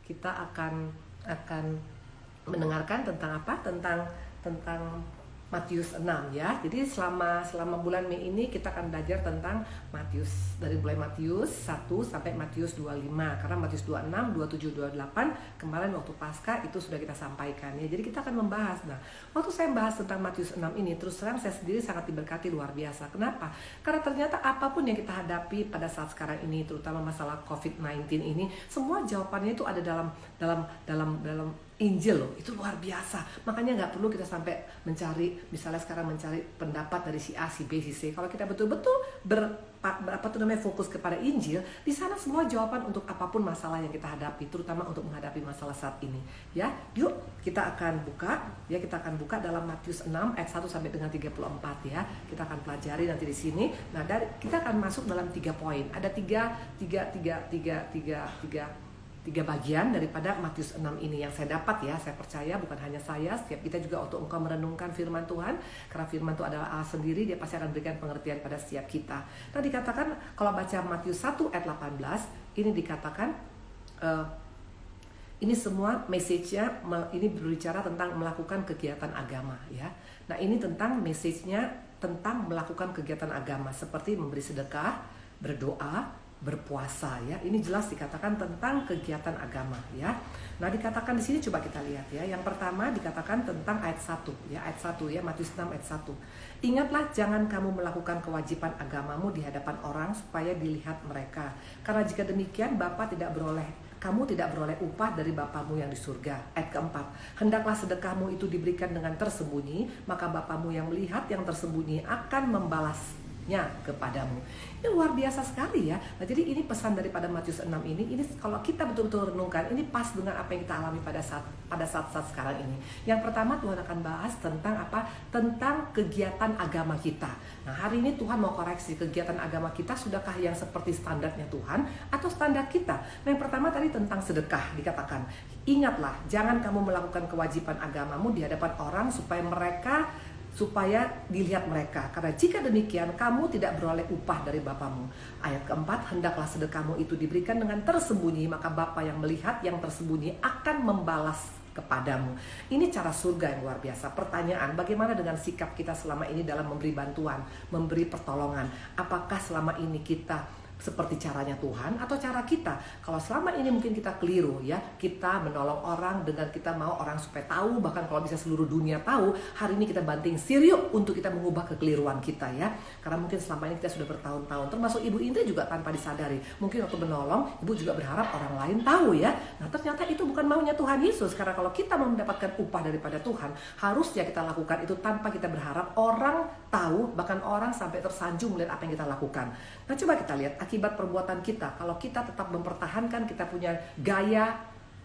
kita akan mendengarkan tentang apa? Tentang Matius 6 ya. Jadi selama bulan Mei ini kita akan belajar tentang Matius, dari mulai Matius 1 sampai Matius 25. Karena Matius 26, 27, 28 kemarin waktu Paskah itu sudah kita sampaikan ya. Jadi kita akan membahas. Nah, waktu saya membahas tentang Matius 6 ini, terus terang saya sendiri sangat diberkati luar biasa. Kenapa? Karena ternyata apapun yang kita hadapi pada saat sekarang ini, terutama masalah COVID-19 ini, semua jawabannya itu ada dalam Injil loh. Itu luar biasa. Makanya nggak perlu kita sampai mencari, misalnya sekarang mencari pendapat dari si A, si B, si C. Kalau kita betul-betul fokus kepada Injil, di sana semua jawaban untuk apapun masalah yang kita hadapi, terutama untuk menghadapi masalah saat ini. Ya, yuk kita akan buka dalam Matius 6 ayat 1 sampai dengan 34 ya. Kita akan pelajari nanti di sini. Nah, kita akan masuk dalam 3 poin. Ada tiga bagian daripada Matius 6 ini yang saya dapat ya. Saya percaya bukan hanya saya, setiap kita juga untuk engkau merenungkan firman Tuhan, karena firman itu adalah Allah sendiri, dia pasti akan berikan pengertian pada setiap kita. Nah, dikatakan kalau baca Matius 1 ayat 18, ini dikatakan ini semua message-nya ini berbicara tentang melakukan kegiatan agama ya. Nah, ini tentang message-nya tentang melakukan kegiatan agama seperti memberi sedekah, berdoa, berpuasa ya. Ini jelas dikatakan tentang kegiatan agama ya. Nah, dikatakan di sini coba kita lihat ya. Yang pertama dikatakan tentang ayat 1 ya, ayat 1 ya, Matius 6 ayat 1. Ingatlah jangan kamu melakukan kewajiban agamamu di hadapan orang supaya dilihat mereka. Karena jika demikian kamu tidak beroleh upah dari Bapamu yang di surga. Ayat keempat, hendaklah sedekahmu itu diberikan dengan tersembunyi, maka Bapamu yang melihat yang tersembunyi akan membalasnya kepadamu. Ini luar biasa sekali ya. Nah, jadi ini pesan daripada Matius 6 ini kalau kita betul-betul renungkan, ini pas dengan apa yang kita alami pada saat-saat sekarang ini. Yang pertama Tuhan akan bahas tentang apa? Tentang kegiatan agama kita. Nah, hari ini Tuhan mau koreksi kegiatan agama kita, sudahkah yang seperti standarnya Tuhan atau standar kita? Nah, yang pertama tadi tentang sedekah dikatakan, ingatlah jangan kamu melakukan kewajiban agamamu di hadapan orang supaya dilihat mereka. Karena jika demikian kamu tidak beroleh upah dari Bapamu. Ayat keempat, hendaklah sedekahmu itu diberikan dengan tersembunyi, maka Bapa yang melihat yang tersembunyi akan membalas kepadamu. Ini cara surga yang luar biasa. Pertanyaan, bagaimana dengan sikap kita selama ini dalam memberi bantuan, memberi pertolongan? Apakah selama ini kita seperti caranya Tuhan atau cara kita? Kalau selama ini mungkin kita keliru ya, kita menolong orang dengan kita mau orang supaya tahu, bahkan kalau bisa seluruh dunia tahu, hari ini kita banting serius untuk kita mengubah kekeliruan kita ya. Karena mungkin selama ini kita sudah bertahun-tahun, termasuk Ibu Indri juga tanpa disadari, mungkin waktu menolong Ibu juga berharap orang lain tahu ya. Nah, ternyata itu bukan maunya Tuhan Yesus. Karena kalau kita mau mendapatkan upah daripada Tuhan, harusnya kita lakukan itu tanpa kita berharap orang tahu, bahkan orang sampai tersanjung melihat apa yang kita lakukan. Nah, coba kita lihat akibat perbuatan kita. Kalau kita tetap mempertahankan kita punya gaya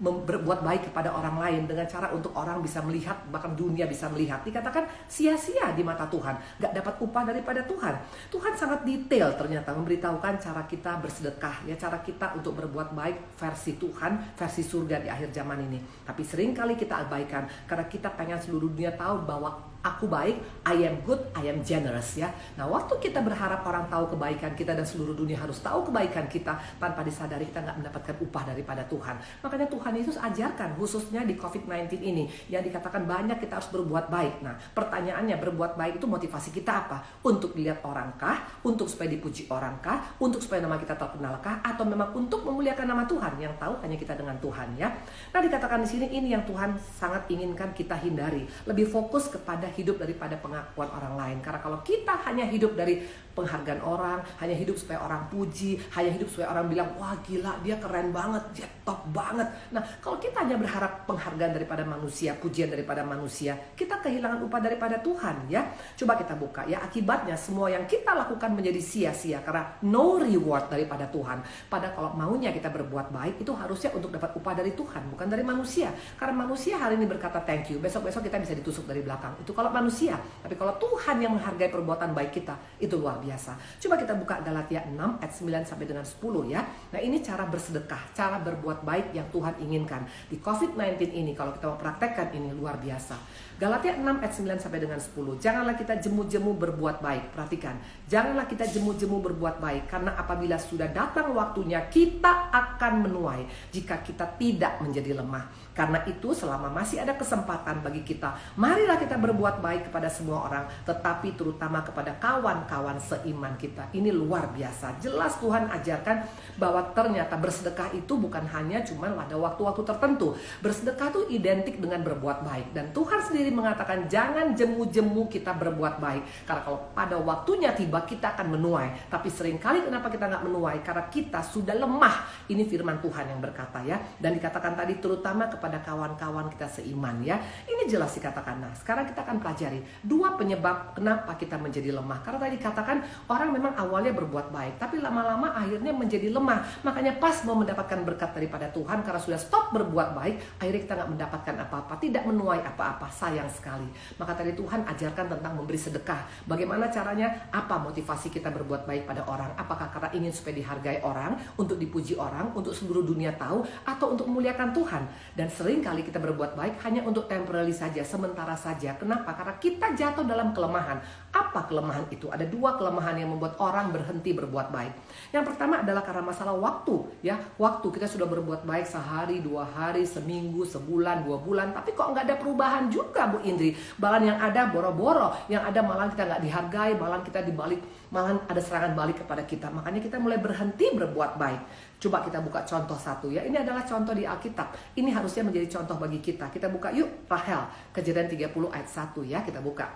berbuat baik kepada orang lain dengan cara untuk orang bisa melihat, bahkan dunia bisa melihat, dikatakan sia-sia di mata Tuhan, gak dapat upah daripada Tuhan. Tuhan sangat detail ternyata memberitahukan cara kita bersedekah ya, cara kita untuk berbuat baik versi Tuhan, versi surga di akhir zaman ini. Tapi seringkali kita abaikan karena kita pengen seluruh dunia tahu bahwa aku baik, I am good, I am generous ya. Nah, waktu kita berharap orang tahu kebaikan kita dan seluruh dunia harus tahu kebaikan kita, tanpa disadari kita nggak mendapatkan upah daripada Tuhan. Makanya Tuhan Yesus ajarkan khususnya di COVID-19 ini yang dikatakan banyak kita harus berbuat baik. Nah, pertanyaannya, berbuat baik itu motivasi kita apa? Untuk dilihat orang kah? Untuk supaya dipuji orang kah? Untuk supaya nama kita terkenal kah? Atau memang untuk memuliakan nama Tuhan? Yang tahu hanya kita dengan Tuhan ya. Nah, dikatakan di sini ini yang Tuhan sangat inginkan kita hindari. Lebih fokus kepada hidup daripada pengakuan orang lain. Karena kalau kita hanya hidup dari penghargaan orang, hanya hidup supaya orang puji, hanya hidup supaya orang bilang, wah gila, dia keren banget, dia top banget. Nah, kalau kita hanya berharap penghargaan daripada manusia, pujian daripada manusia, kita kehilangan upah daripada Tuhan ya. Coba kita buka ya, akibatnya semua yang kita lakukan menjadi sia-sia karena no reward daripada Tuhan. Padahal kalau maunya kita berbuat baik, itu harusnya untuk dapat upah dari Tuhan, bukan dari manusia. Karena manusia hari ini berkata thank you, besok-besok kita bisa ditusuk dari belakang. Itu kalau kalau manusia. Tapi kalau Tuhan yang menghargai perbuatan baik kita, itu luar biasa. Coba kita buka Galatia 6 ayat 9 sampai dengan 10 ya. Nah, ini cara bersedekah, cara berbuat baik yang Tuhan inginkan. Di COVID-19 ini kalau kita mau praktekkan ini luar biasa. Galatia 6 ayat 9 sampai dengan 10. Janganlah kita jemu-jemu berbuat baik. Perhatikan, janganlah kita jemu-jemu berbuat baik, karena apabila sudah datang waktunya kita akan menuai jika kita tidak menjadi lemah. Karena itu selama masih ada kesempatan bagi kita, marilah kita berbuat baik kepada semua orang, tetapi terutama kepada kawan-kawan seiman kita. Ini luar biasa. Jelas Tuhan ajarkan bahwa ternyata bersedekah itu bukan hanya cuma pada waktu-waktu tertentu. Bersedekah itu identik dengan berbuat baik. Dan Tuhan sendiri mengatakan jangan jemu-jemu kita berbuat baik. Karena kalau pada waktunya tiba kita akan menuai. Tapi seringkali kenapa kita nggak menuai? Karena kita sudah lemah. Ini firman Tuhan yang berkata ya. Dan dikatakan tadi terutama kepada kawan-kawan kita seiman ya. Ini jelas dikatakan. Nah, sekarang kita akan pelajari dua penyebab kenapa kita menjadi lemah. Karena tadi dikatakan orang memang awalnya berbuat baik, tapi lama-lama akhirnya menjadi lemah. Makanya pas mau mendapatkan berkat daripada Tuhan, karena sudah stop berbuat baik, akhirnya kita nggak mendapatkan apa-apa, tidak menuai apa-apa. Sayang sekali. Maka tadi Tuhan ajarkan tentang memberi sedekah. Bagaimana caranya? Apa motivasi kita berbuat baik pada orang? Apakah karena ingin supaya dihargai orang, untuk dipuji orang, untuk seluruh dunia tahu, atau untuk memuliakan Tuhan? Dan sering kali kita berbuat baik hanya untuk temporary saja, sementara saja. Kenapa? Karena kita jatuh dalam kelemahan. Apa kelemahan itu? Ada dua kelemahan yang membuat orang berhenti berbuat baik. Yang pertama adalah karena masalah waktu, ya. Waktu kita sudah berbuat baik sehari, 2 hari, seminggu, sebulan, 2 bulan, tapi kok nggak ada perubahan juga, Bu Indri. Bahkan yang ada boro-boro, yang ada malah kita nggak dihargai, malah kita dibalik, malah ada serangan balik kepada kita. Makanya kita mulai berhenti berbuat baik. Coba kita buka contoh satu ya. Ini adalah contoh di Alkitab. Ini harusnya menjadi contoh bagi kita. Kita buka yuk Rahel, Kejadian 30 ayat 1 ya. Kita buka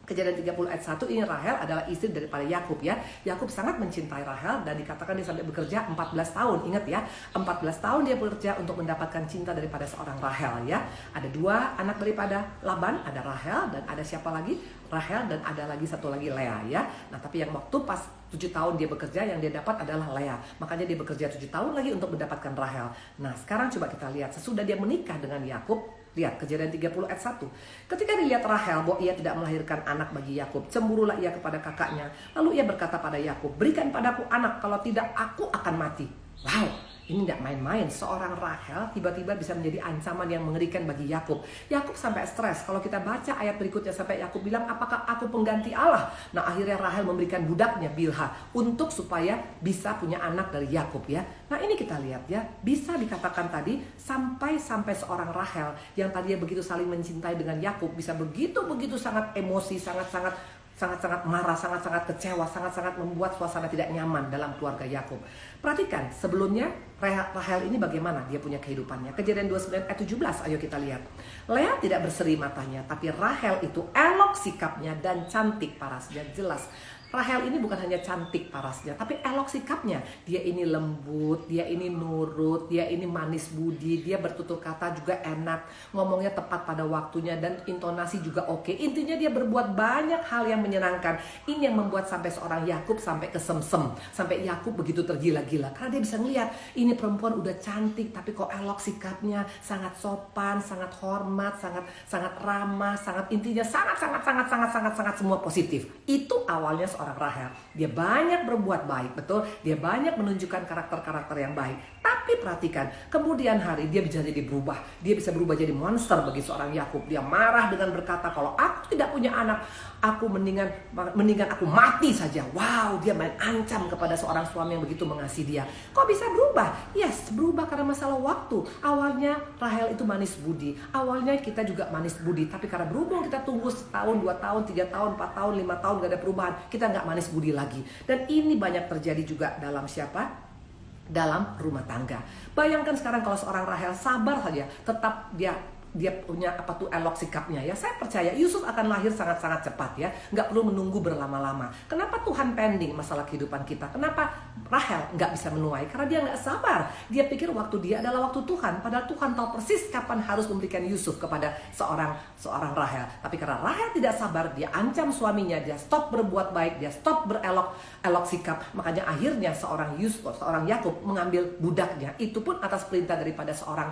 Kejadian 30 ayat 1, ini Rahel adalah istri daripada Yakub ya. Yakub sangat mencintai Rahel dan dikatakan dia sampai bekerja 14 tahun. Ingat ya, 14 tahun dia bekerja untuk mendapatkan cinta daripada seorang Rahel ya. Ada 2 anak daripada Laban, ada Rahel dan ada siapa lagi? Rahel dan ada lagi satu lagi Lea ya. Nah, tapi yang waktu pas 7 tahun dia bekerja, yang dia dapat adalah Lea. Makanya dia bekerja 7 tahun lagi untuk mendapatkan Rahel. Nah, sekarang coba kita lihat sesudah dia menikah dengan Yakub. Lihat Kejadian 30 ayat 1. Ketika dilihat Rahel bahwa ia tidak melahirkan anak bagi Yakub, cemburulah ia kepada kakaknya. Lalu ia berkata pada Yakub, "Berikan padaku anak, kalau tidak aku akan mati." Wow, ini tidak main-main. Seorang Rahel tiba-tiba bisa menjadi ancaman yang mengerikan bagi Yakub. Yakub sampai stres. Kalau kita baca ayat berikutnya sampai Yakub bilang, "Apakah aku pengganti Allah?" Nah, akhirnya Rahel memberikan budaknya Bilha untuk supaya bisa punya anak dari Yakub ya. Nah, ini kita lihat ya, bisa dikatakan tadi sampai seorang Rahel yang tadinya begitu saling mencintai dengan Yakub bisa begitu sangat emosi, sangat-sangat marah, sangat-sangat kecewa, sangat-sangat membuat suasana tidak nyaman dalam keluarga Yakub. Perhatikan, sebelumnya Rahel ini bagaimana dia punya kehidupannya. Kejadian 29 ayat 17, ayo kita lihat. Lea tidak berseri matanya, tapi Rahel itu elok sikapnya dan cantik parasnya. Jelas, Rahel ini bukan hanya cantik parasnya, tapi elok sikapnya. Dia ini lembut, dia ini nurut, dia ini manis budi, dia bertutur kata juga enak, ngomongnya tepat pada waktunya dan intonasi juga oke. Intinya dia berbuat banyak hal yang menyenangkan. Ini yang membuat sampai seorang Yakub sampai kesemsem, sampai Yakub begitu tergila-gila karena dia bisa ngelihat ini perempuan udah cantik tapi kok elok sikapnya, sangat sopan, sangat hormat, sangat ramah, intinya sangat semua positif. Itu awalnya seorang Rahel. Dia banyak berbuat baik, betul? Dia banyak menunjukkan karakter-karakter yang baik. Tapi perhatikan, kemudian hari dia bisa jadi berubah. Dia bisa berubah jadi monster bagi seorang Yakub. Dia marah dengan berkata, "Kalau aku tidak punya anak, aku mendingan aku mati saja." Wow, dia main ancam kepada seorang suami yang begitu mengasihi dia. Kok bisa berubah? Yes, berubah karena masalah waktu. Awalnya Rahel itu manis budi. Awalnya kita juga manis budi. Tapi karena berhubung kita tunggu setahun, 2 tahun, 3 tahun, 4 tahun, 5 tahun gak ada perubahan, kita nggak manis budi lagi. Dan ini banyak terjadi juga dalam siapa? Dalam rumah tangga. Bayangkan sekarang kalau seorang Rahel sabar saja, tetap dia punya elok sikapnya ya. Saya percaya Yusuf akan lahir sangat-sangat cepat ya, nggak perlu menunggu berlama-lama. Kenapa Tuhan pending masalah kehidupan kita? Kenapa Rahel nggak bisa menuai? Karena dia nggak sabar. Dia pikir waktu dia adalah waktu Tuhan, padahal Tuhan tahu persis kapan harus memberikan Yusuf kepada seorang Rahel. Tapi karena Rahel tidak sabar, dia ancam suaminya, dia stop berbuat baik, dia stop berelok sikap. Makanya akhirnya seorang Yakub mengambil budaknya. Itu pun atas perintah daripada seorang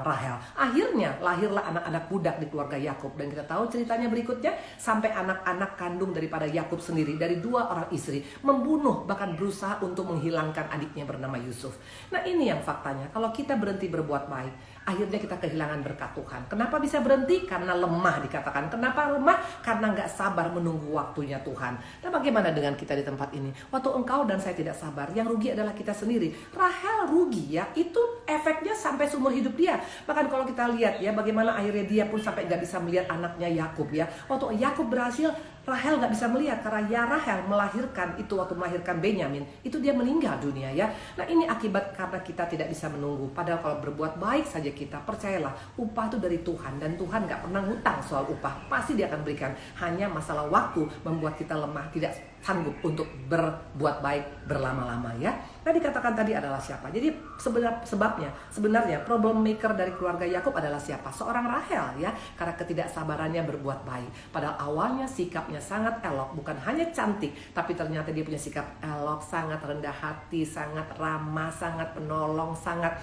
Rahel. Akhirnya lahirlah anak-anak budak di keluarga Yakub. Dan kita tahu ceritanya berikutnya, sampai anak-anak kandung daripada Yakub sendiri dari 2 orang istri membunuh, bahkan berusaha untuk menghilangkan adiknya bernama Yusuf. Nah, ini yang faktanya, kalau kita berhenti berbuat baik, akhirnya kita kehilangan berkat Tuhan. Kenapa bisa berhenti? Karena lemah dikatakan. Kenapa lemah? Karena nggak sabar menunggu waktunya Tuhan. Nah, bagaimana dengan kita di tempat ini? Waktu engkau dan saya tidak sabar, yang rugi adalah kita sendiri. Rahel rugi ya, itu efeknya sampai seumur hidup dia. Bahkan kalau kita lihat ya, bagaimana akhirnya dia pun sampai nggak bisa melihat anaknya Yakub ya. Waktu Yakub berhasil, Rahel nggak bisa melihat karena ya Rahel melahirkan itu, waktu melahirkan Benyamin itu dia meninggal dunia ya. Nah, ini akibat karena kita tidak bisa menunggu. Padahal kalau berbuat baik saja kita, percayalah upah itu dari Tuhan, dan Tuhan nggak pernah hutang soal upah, pasti dia akan berikan. Hanya masalah waktu membuat kita lemah, tidak sanggup untuk berbuat baik berlama-lama ya. Nah, dikatakan tadi adalah siapa? Jadi sebenarnya problem maker dari keluarga Yakub adalah siapa? Seorang Rahel ya, karena ketidaksabarannya berbuat baik. Padahal awalnya sikapnya sangat elok, bukan hanya cantik, tapi ternyata dia punya sikap elok, sangat rendah hati, sangat ramah, sangat penolong, sangat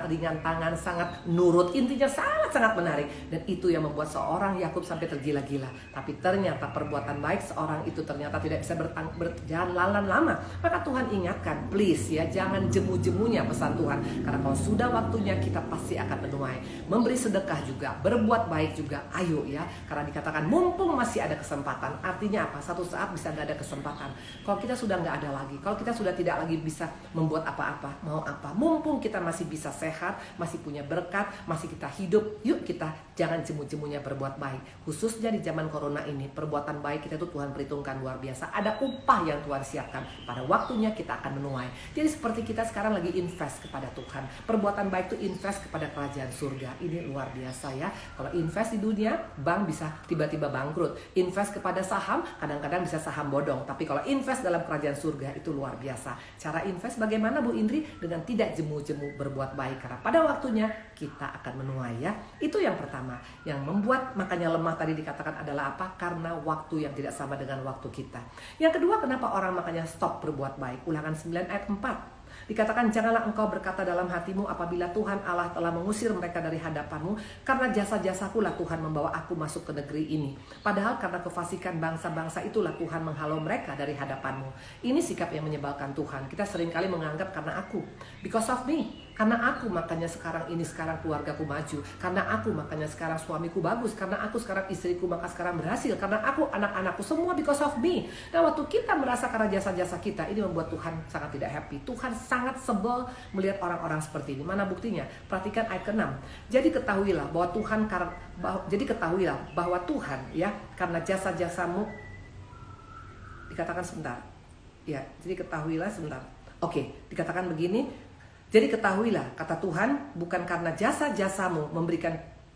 ringan tangan, sangat nurut. Intinya sangat menarik, dan itu yang membuat seorang Yakub sampai tergila-gila. Tapi ternyata perbuatan baik seorang itu ternyata tidak bisa berjalan lama. Maka Tuhan ingatkan, please ya, jangan jemu-jemunya pesan Tuhan. Karena kalau sudah waktunya, kita pasti akan menuai. Memberi sedekah juga, berbuat baik juga, ayo ya. Karena dikatakan mumpung masih ada kesempatan. Artinya apa? Satu saat bisa gak ada kesempatan. Kalau kita sudah gak ada lagi, kalau kita sudah tidak lagi bisa membuat apa-apa, mau apa, mumpung kita masih bisa sehat, masih punya berkat, masih kita hidup, yuk kita jangan jemu-jemunya berbuat baik. Khususnya di zaman corona ini, perbuatan baik kita tuh Tuhan perhitungkan luar biasa. Ada upah yang Tuhan siapkan. Pada waktunya kita akan menuai. Jadi seperti kita sekarang lagi invest kepada Tuhan. Perbuatan baik itu invest kepada kerajaan surga. Ini luar biasa ya. Kalau invest di dunia, bank bisa tiba-tiba bangkrut. Invest kepada saham, kadang-kadang bisa saham bodong. Tapi kalau invest dalam kerajaan surga, itu luar biasa. Cara invest bagaimana Bu Indri? Dengan tidak jemu-jemu berbuat baik. Karena pada waktunya kita akan menuai ya. Itu yang pertama. Yang membuat makanya lemah tadi dikatakan adalah apa? Karena waktu yang tidak sama dengan waktu kita. Yang kedua, kenapa orang makanya stop berbuat baik? Ulangan 9 ayat 4. Dikatakan, janganlah engkau berkata dalam hatimu apabila Tuhan Allah telah mengusir mereka dari hadapanmu, karena jasa-jasakulah Tuhan membawa aku masuk ke negeri ini. Padahal karena kefasikan bangsa-bangsa itulah Tuhan menghalau mereka dari hadapanmu. Ini sikap yang menyebalkan Tuhan. Kita seringkali menganggap karena aku, because of me, karena aku makanya sekarang keluargaku maju, karena aku makanya sekarang suamiku bagus, karena aku sekarang istriku maka sekarang berhasil, karena aku anak-anakku semua because of me. Nah, waktu kita merasa karena jasa-jasa kita, ini membuat Tuhan sangat tidak happy. Tuhan sangat sebel melihat orang-orang seperti ini. Mana buktinya? Perhatikan ayat ke-6. Jadi ketahuilah bahwa Tuhan ya, karena jasa-jasamu, dikatakan sebentar. Ya, jadi ketahuilah sebentar. Oke, dikatakan begini. Jadi ketahuilah, kata Tuhan, bukan karena jasa-jasamu memberikan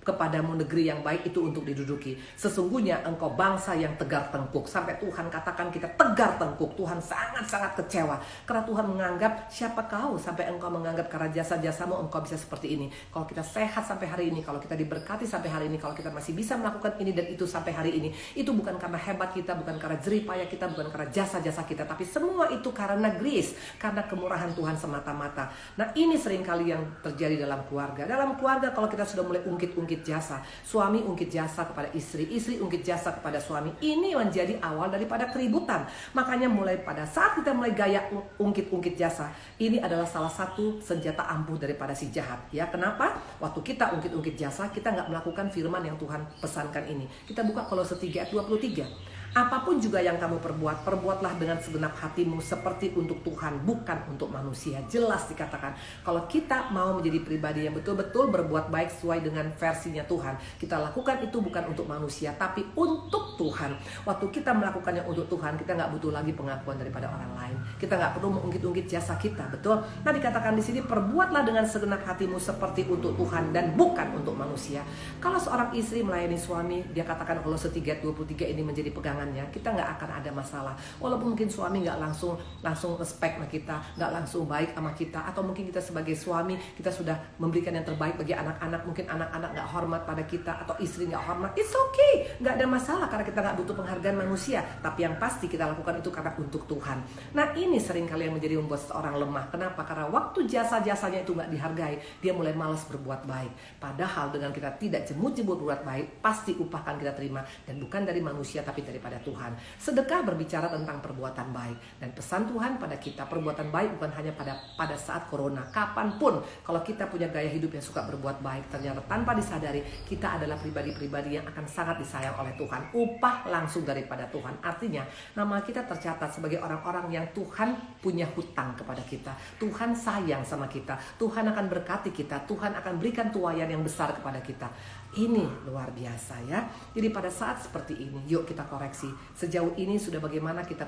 kepadamu negeri yang baik itu untuk diduduki. Sesungguhnya engkau bangsa yang tegar tengkuk. Sampai Tuhan katakan kita tegar tengkuk. Tuhan sangat-sangat kecewa. Karena Tuhan menganggap, siapa kau sampai engkau menganggap karena jasa-jasamu engkau bisa seperti ini. Kalau kita sehat sampai hari ini, kalau kita diberkati sampai hari ini, kalau kita masih bisa melakukan ini dan itu sampai hari ini, itu bukan karena hebat kita, bukan karena jerih payah kita, bukan karena jasa-jasa kita, tapi semua itu karena grace, karena kemurahan Tuhan semata-mata. Nah, ini seringkali yang terjadi dalam keluarga. Dalam keluarga kalau kita sudah mulai ungkit jasa, suami ungkit jasa kepada istri, istri ungkit jasa kepada suami, ini menjadi awal daripada keributan. Makanya mulai pada saat kita mulai gaya ungkit jasa, ini adalah salah satu senjata ampuh daripada si jahat. Ya, kenapa? Waktu kita ungkit jasa, kita nggak melakukan firman yang Tuhan pesankan ini. Kita buka Kolose 3 ayat 23. Apapun juga yang kamu perbuat, perbuatlah dengan segenap hatimu seperti untuk Tuhan, bukan untuk manusia. Jelas dikatakan, kalau kita mau menjadi pribadi yang betul-betul berbuat baik sesuai dengan versinya Tuhan, kita lakukan itu bukan untuk manusia, tapi untuk Tuhan. Waktu kita melakukannya untuk Tuhan, kita nggak butuh lagi pengakuan daripada orang lain. Kita nggak perlu mengungkit-ungkit jasa kita, betul? Nah, dikatakan di sini, perbuatlah dengan segenap hatimu seperti untuk Tuhan dan bukan untuk manusia. Kalau seorang istri melayani suami, dia katakan Kolose 3:23 ini menjadi pegangan dengannya, kita nggak akan ada masalah. Walaupun mungkin suami nggak langsung respect sama kita, nggak langsung baik sama kita, atau mungkin kita sebagai suami kita sudah memberikan yang terbaik bagi anak-anak, mungkin anak-anak nggak hormat pada kita atau istri nggak hormat, it's okay, nggak ada masalah karena kita nggak butuh penghargaan manusia. Tapi yang pasti kita lakukan itu karena untuk Tuhan. Nah ini seringkali yang membuat seorang lemah. Kenapa? Karena waktu jasa-jasanya itu nggak dihargai, dia mulai malas berbuat baik. Padahal dengan kita tidak jemut-jemut berbuat baik, pasti upah akan kita terima, dan bukan dari manusia tapi daripada Tuhan. Sedekah berbicara tentang perbuatan baik, dan pesan Tuhan pada kita, perbuatan baik bukan hanya pada saat corona, kapanpun. Kalau kita punya gaya hidup yang suka berbuat baik, ternyata tanpa disadari kita adalah pribadi-pribadi yang akan sangat disayang oleh Tuhan. Upah langsung daripada Tuhan. Artinya nama kita tercatat sebagai orang-orang yang Tuhan punya hutang kepada kita. Tuhan sayang sama kita, Tuhan akan berkati kita, Tuhan akan berikan tuaian yang besar kepada kita. Ini luar biasa ya. Jadi pada saat seperti ini, yuk kita koreksi. Sejauh ini sudah bagaimana kita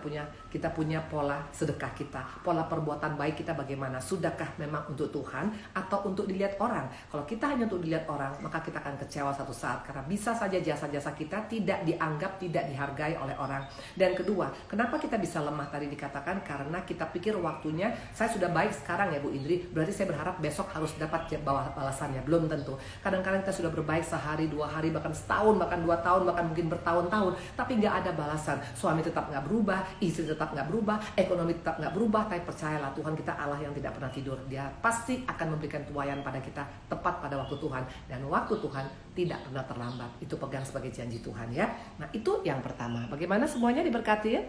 punya pola sedekah kita, pola perbuatan baik kita bagaimana? Sudahkah memang untuk Tuhan atau untuk dilihat orang? Kalau kita hanya untuk dilihat orang, maka kita akan kecewa satu saat, karena bisa saja jasa-jasa kita tidak dianggap, tidak dihargai oleh orang. Dan kedua, kenapa kita bisa lemah tadi dikatakan? Karena kita pikir waktunya, saya sudah baik sekarang ya Bu Indri, berarti saya berharap besok harus dapat balasannya. Belum tentu. Kadang-kadang kita sudah berbaik sehari, 2 hari, bahkan setahun, bahkan 2 tahun, bahkan mungkin bertahun-tahun, tapi nggak ada balasan. Suami tetap nggak berubah, istri tetap nggak berubah, ekonomi tetap nggak berubah. Tapi percayalah, Tuhan kita Allah yang tidak pernah tidur. Dia pasti akan memberikan tuaian pada kita tepat pada waktu Tuhan, dan waktu Tuhan tidak pernah terlambat. Itu pegang sebagai janji Tuhan ya. Nah itu yang pertama. Bagaimana semuanya diberkati?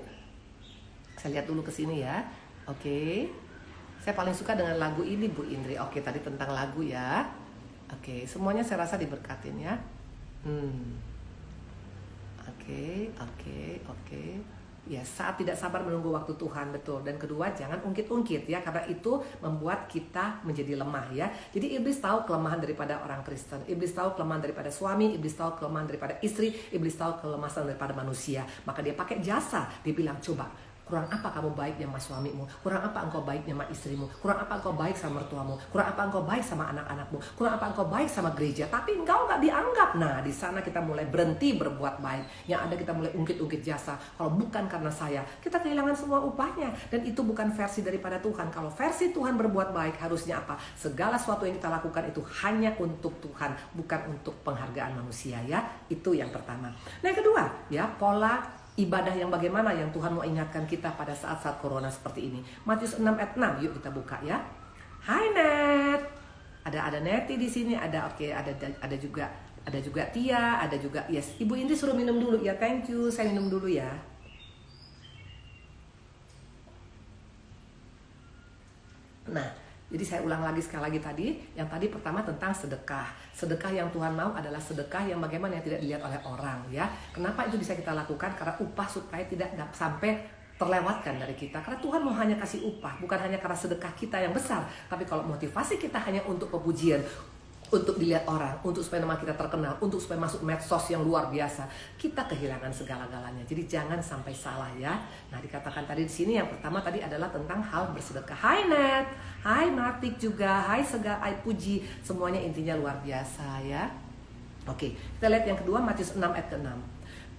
Saya lihat dulu ke sini ya. Oke. Saya paling suka dengan lagu ini Bu Indri. Oke, tadi tentang lagu ya. Oke, semuanya saya rasa diberkatin ya. Oke. Ya, saat tidak sabar menunggu waktu Tuhan, betul. Dan kedua, jangan ungkit-ungkit ya, karena itu membuat kita menjadi lemah ya. Jadi iblis tahu kelemahan daripada orang Kristen, iblis tahu kelemahan daripada suami, iblis tahu kelemahan daripada istri, iblis tahu kelemahan daripada manusia. Maka dia pakai jasa, dia bilang, coba, kurang apa kamu baiknya sama suamimu? Kurang apa engkau baiknya sama istrimu? Kurang apa engkau baik sama mertuamu? Kurang apa engkau baik sama anak-anakmu? Kurang apa engkau baik sama gereja? Tapi engkau nggak dianggap. Nah, di sana kita mulai berhenti berbuat baik. Yang ada kita mulai ungkit-ungkit jasa. Kalau bukan karena saya, kita kehilangan semua upahnya. Dan itu bukan versi daripada Tuhan. Kalau versi Tuhan berbuat baik, harusnya apa? Segala sesuatu yang kita lakukan itu hanya untuk Tuhan, bukan untuk penghargaan manusia ya. Itu yang pertama. Nah, yang kedua, ya, pola ibadah yang bagaimana yang Tuhan mau ingatkan kita pada saat-saat corona seperti ini. Matius 6 ayat 6, yuk kita buka ya. Hai Net. Ada Neti di sini, ada juga Tia, ada juga yes. Ibu Indri suruh minum dulu ya. Thank you. Saya minum dulu ya. Nah, jadi saya ulang lagi sekali lagi tadi. Yang tadi pertama tentang sedekah. Sedekah yang Tuhan mau adalah sedekah yang bagaimana yang tidak dilihat oleh orang ya. Kenapa itu bisa kita lakukan? Karena upah supaya tidak sampai terlewatkan dari kita. Karena Tuhan mau hanya kasih upah, bukan hanya karena sedekah kita yang besar. Tapi kalau motivasi kita hanya untuk pepujian, untuk dilihat orang, untuk supaya nama kita terkenal, untuk supaya masuk medsos yang luar biasa, kita kehilangan segala-galanya. Jadi jangan sampai salah ya. Nah, dikatakan tadi di sini yang pertama tadi adalah tentang hal bersedekah. Hai Net, hai Matik juga, hai Sega, hai Puji, semuanya intinya luar biasa ya. Oke, kita lihat yang kedua, Matius 6 ayat ke-6.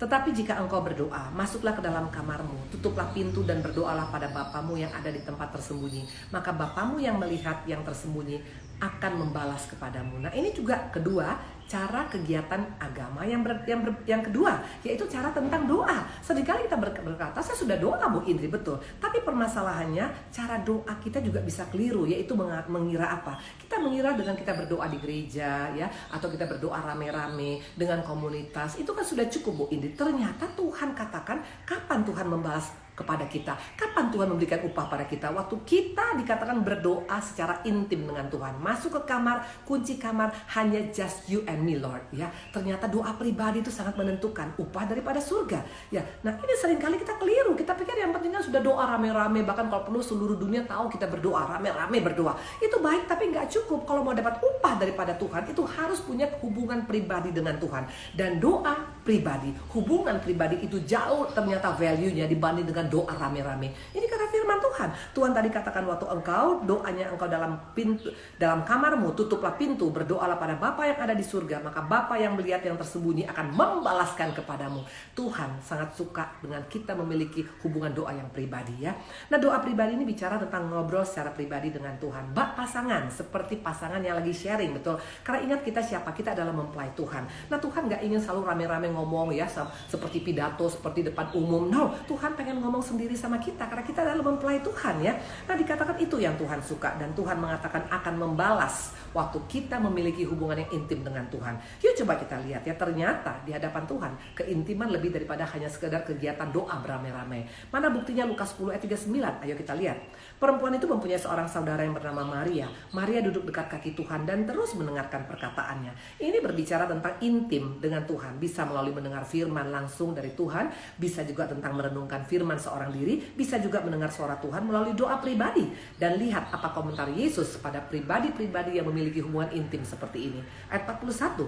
Tetapi jika engkau berdoa, masuklah ke dalam kamarmu, tutuplah pintu dan berdoalah pada Bapamu yang ada di tempat tersembunyi. Maka Bapamu yang melihat yang tersembunyi akan membalas kepadamu. Nah, ini juga kedua cara kegiatan agama yang kedua, yaitu cara tentang doa. Seringkali kita berkata, saya sudah doa Bu Indri, betul. Tapi permasalahannya cara doa kita juga bisa keliru, yaitu mengira apa? Kita mengira dengan kita berdoa di gereja ya, atau kita berdoa rame-rame dengan komunitas, itu kan sudah cukup Bu Indri. Ternyata Tuhan katakan, kapan Tuhan membalas kepada kita? Kapan Tuhan memberikan upah pada kita? Waktu kita dikatakan berdoa secara intim dengan Tuhan. Masuk ke kamar, kunci kamar, hanya just you and me Lord ya. Ternyata doa pribadi itu sangat menentukan upah daripada surga ya. Nah, ini seringkali kita keliru. Kita pikir yang pentingnya sudah doa rame-rame, bahkan kalau perlu seluruh dunia tahu kita berdoa rame-rame berdoa. Itu baik, tapi nggak cukup. Kalau mau dapat upah daripada Tuhan, itu harus punya hubungan pribadi dengan Tuhan. Dan doa pribadi, hubungan pribadi itu jauh ternyata value-nya dibanding dengan doa rame-rame. Ini karena firman Tuhan. Tuhan tadi katakan waktu engkau doanya engkau dalam kamarmu, tutuplah pintu, berdoalah pada Bapa yang ada di surga, maka Bapa yang melihat yang tersembunyi akan membalaskan kepadamu. Tuhan sangat suka dengan kita memiliki hubungan doa yang pribadi ya. Nah, doa pribadi ini bicara tentang ngobrol secara pribadi dengan Tuhan. Bak pasangan, seperti pasangan yang lagi sharing, betul. Karena ingat kita siapa? Kita adalah mempelai Tuhan. Nah, Tuhan gak ingin selalu rame-rame ngomong ya, seperti pidato, seperti depan umum. No, Tuhan pengen ngomong sendiri sama kita, karena kita adalah mempelai Tuhan ya. Nah, dikatakan itu yang Tuhan suka, dan Tuhan mengatakan akan membalas waktu kita memiliki hubungan yang intim dengan Tuhan. Yuk coba kita lihat ya, ternyata di hadapan Tuhan keintiman lebih daripada hanya sekedar kegiatan doa beramai-ramai. Mana buktinya? Lukas 10 ayat 39. Ayo kita lihat. Perempuan itu mempunyai seorang saudara yang bernama Maria. Maria duduk dekat kaki Tuhan dan terus mendengarkan perkataannya. Ini berbicara tentang intim dengan Tuhan. Bisa melalui mendengar firman langsung dari Tuhan, bisa juga tentang merenungkan firman seorang diri, bisa juga mendengar suara Tuhan melalui doa pribadi. Dan lihat apa komentar Yesus pada pribadi-pribadi yang memiliki hubungan intim seperti ini. Ayat 41.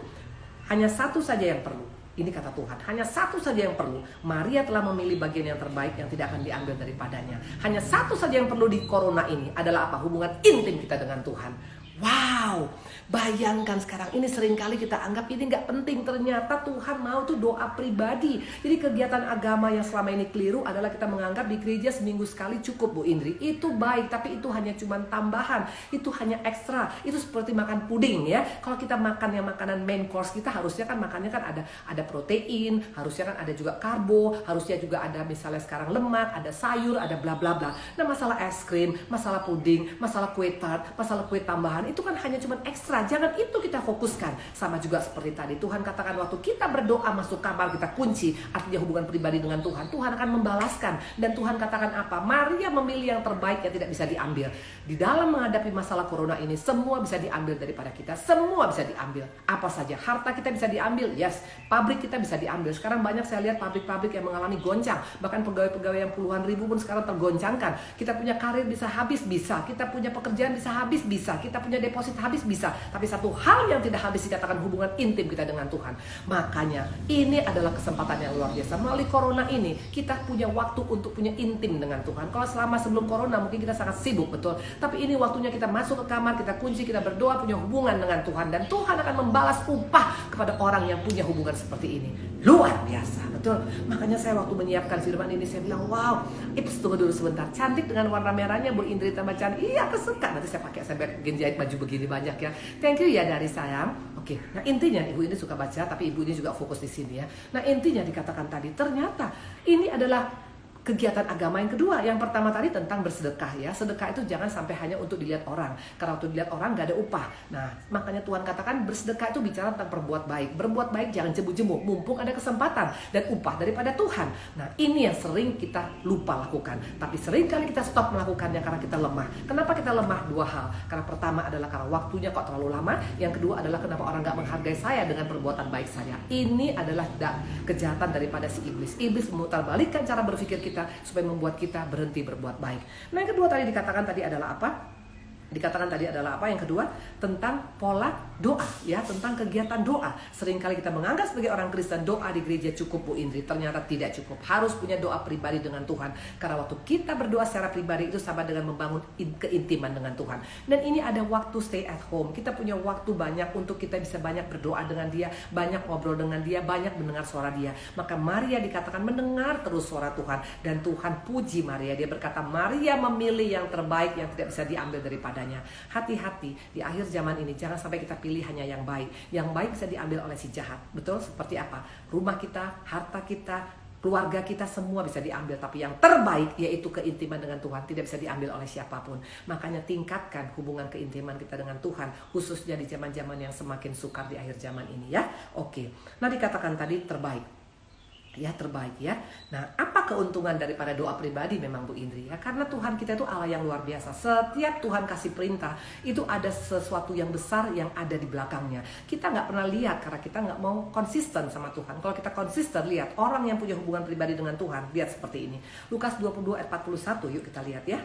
Hanya satu saja yang perlu. Ini kata Tuhan, hanya satu saja yang perlu. Maria telah memilih bagian yang terbaik yang tidak akan diambil daripadanya. Hanya satu saja yang perlu di corona ini adalah apa? Hubungan intim kita dengan Tuhan. Wow, bayangkan sekarang ini seringkali kita anggap ini gak penting. Ternyata Tuhan mau tuh doa pribadi. Jadi kegiatan agama yang selama ini keliru adalah kita menganggap di gereja seminggu sekali cukup, Bu Indri. Itu baik, tapi itu hanya cuma tambahan. Itu hanya ekstra. Itu seperti makan puding ya. Kalau kita makan yang makanan main course, kita harusnya kan makannya kan ada protein, harusnya kan ada juga karbo, harusnya juga ada misalnya sekarang lemak, ada sayur, ada bla bla bla. Nah, masalah es krim, masalah puding, masalah kue tart, masalah kue tambahan, itu kan hanya cuma ekstra. Jangan itu kita fokuskan. Sama juga seperti tadi Tuhan katakan waktu kita berdoa masuk kamar kita kunci, artinya hubungan pribadi dengan Tuhan. Tuhan akan membalaskan. Dan Tuhan katakan apa? Maria memilih yang terbaik yang tidak bisa diambil. Di dalam menghadapi masalah corona ini, semua bisa diambil daripada kita. Semua bisa diambil. Apa saja? Harta kita bisa diambil. Yes. Pabrik kita bisa diambil. Sekarang banyak saya lihat pabrik-pabrik yang mengalami goncang. Bahkan pegawai-pegawai yang puluhan ribu pun sekarang tergoncangkan. Kita punya karir bisa habis, bisa. Kita punya pekerjaan bisa habis, bisa. Kita punya deposit habis, bisa. Tapi satu hal yang tidak habis dikatakan hubungan intim kita dengan Tuhan. Makanya ini adalah kesempatan yang luar biasa. Melalui corona ini kita punya waktu untuk punya intim dengan Tuhan. Kalau selama sebelum corona mungkin kita sangat sibuk, betul. Tapi ini waktunya kita masuk ke kamar, kita kunci, kita berdoa, punya hubungan dengan Tuhan. Dan Tuhan akan membalas upah kepada orang yang punya hubungan seperti ini. Luar biasa, betul. Makanya saya waktu menyiapkan firman ini saya bilang, wow, tunggu dulu sebentar. Cantik dengan warna merahnya, Bu Indri tambah cantik. Iya, aku suka. Nanti saya pakai, saya bikin jahit baju begini banyak ya. Thank you ya dari sayang. Oke, nah intinya Ibu ini suka baca, tapi Ibu ini juga fokus di sini ya. Nah intinya dikatakan tadi, ternyata ini adalah kegiatan agama yang kedua. Yang pertama tadi tentang bersedekah ya. Sedekah itu jangan sampai hanya untuk dilihat orang. Karena waktu dilihat orang gak ada upah. Nah makanya Tuhan katakan bersedekah itu bicara tentang berbuat baik. Berbuat baik jangan jemu-jemu, mumpung ada kesempatan dan upah daripada Tuhan. Nah ini yang sering kita lupa lakukan. Tapi sering kali kita stop melakukannya karena kita lemah. Kenapa kita lemah? Dua hal. Karena pertama adalah karena waktunya kok terlalu lama. Yang kedua adalah kenapa orang gak menghargai saya dengan perbuatan baik saya. Ini adalah kejahatan daripada si iblis. Iblis memutarbalikkan cara berpikir kita supaya membuat kita berhenti berbuat baik. Nah yang kedua tadi dikatakan tadi adalah apa? Yang kedua tentang pola doa ya, tentang kegiatan doa. Seringkali kita menganggap sebagai orang Kristen doa di gereja cukup, Bu Indri. Ternyata tidak cukup. Harus punya doa pribadi dengan Tuhan. Karena waktu kita berdoa secara pribadi itu sama dengan membangun keintiman dengan Tuhan. Dan ini ada waktu stay at home. Kita punya waktu banyak untuk kita bisa banyak berdoa dengan Dia, banyak ngobrol dengan Dia, banyak mendengar suara Dia. Maka Maria dikatakan mendengar terus suara Tuhan. Dan Tuhan puji Maria. Dia berkata Maria memilih yang terbaik yang tidak bisa diambil daripada. Hati-hati di akhir zaman ini, jangan sampai kita pilih hanya yang baik. Yang baik bisa diambil oleh si jahat. Betul? Seperti apa? Rumah kita, harta kita, keluarga kita, semua bisa diambil. Tapi yang terbaik yaitu keintiman dengan Tuhan tidak bisa diambil oleh siapapun. Makanya tingkatkan hubungan keintiman kita dengan Tuhan, khususnya di zaman-zaman yang semakin sukar di akhir zaman ini ya. Oke. Nah dikatakan tadi terbaik. Ya terbaik ya. Nah apa keuntungan daripada doa pribadi memang Bu Indri ya? Karena Tuhan kita itu Allah yang luar biasa. Setiap Tuhan kasih perintah itu ada sesuatu yang besar yang ada di belakangnya. Kita nggak pernah lihat karena kita nggak mau konsisten sama Tuhan. Kalau kita konsisten, lihat orang yang punya hubungan pribadi dengan Tuhan, lihat seperti ini. Lukas 22 ayat 41, yuk kita lihat ya.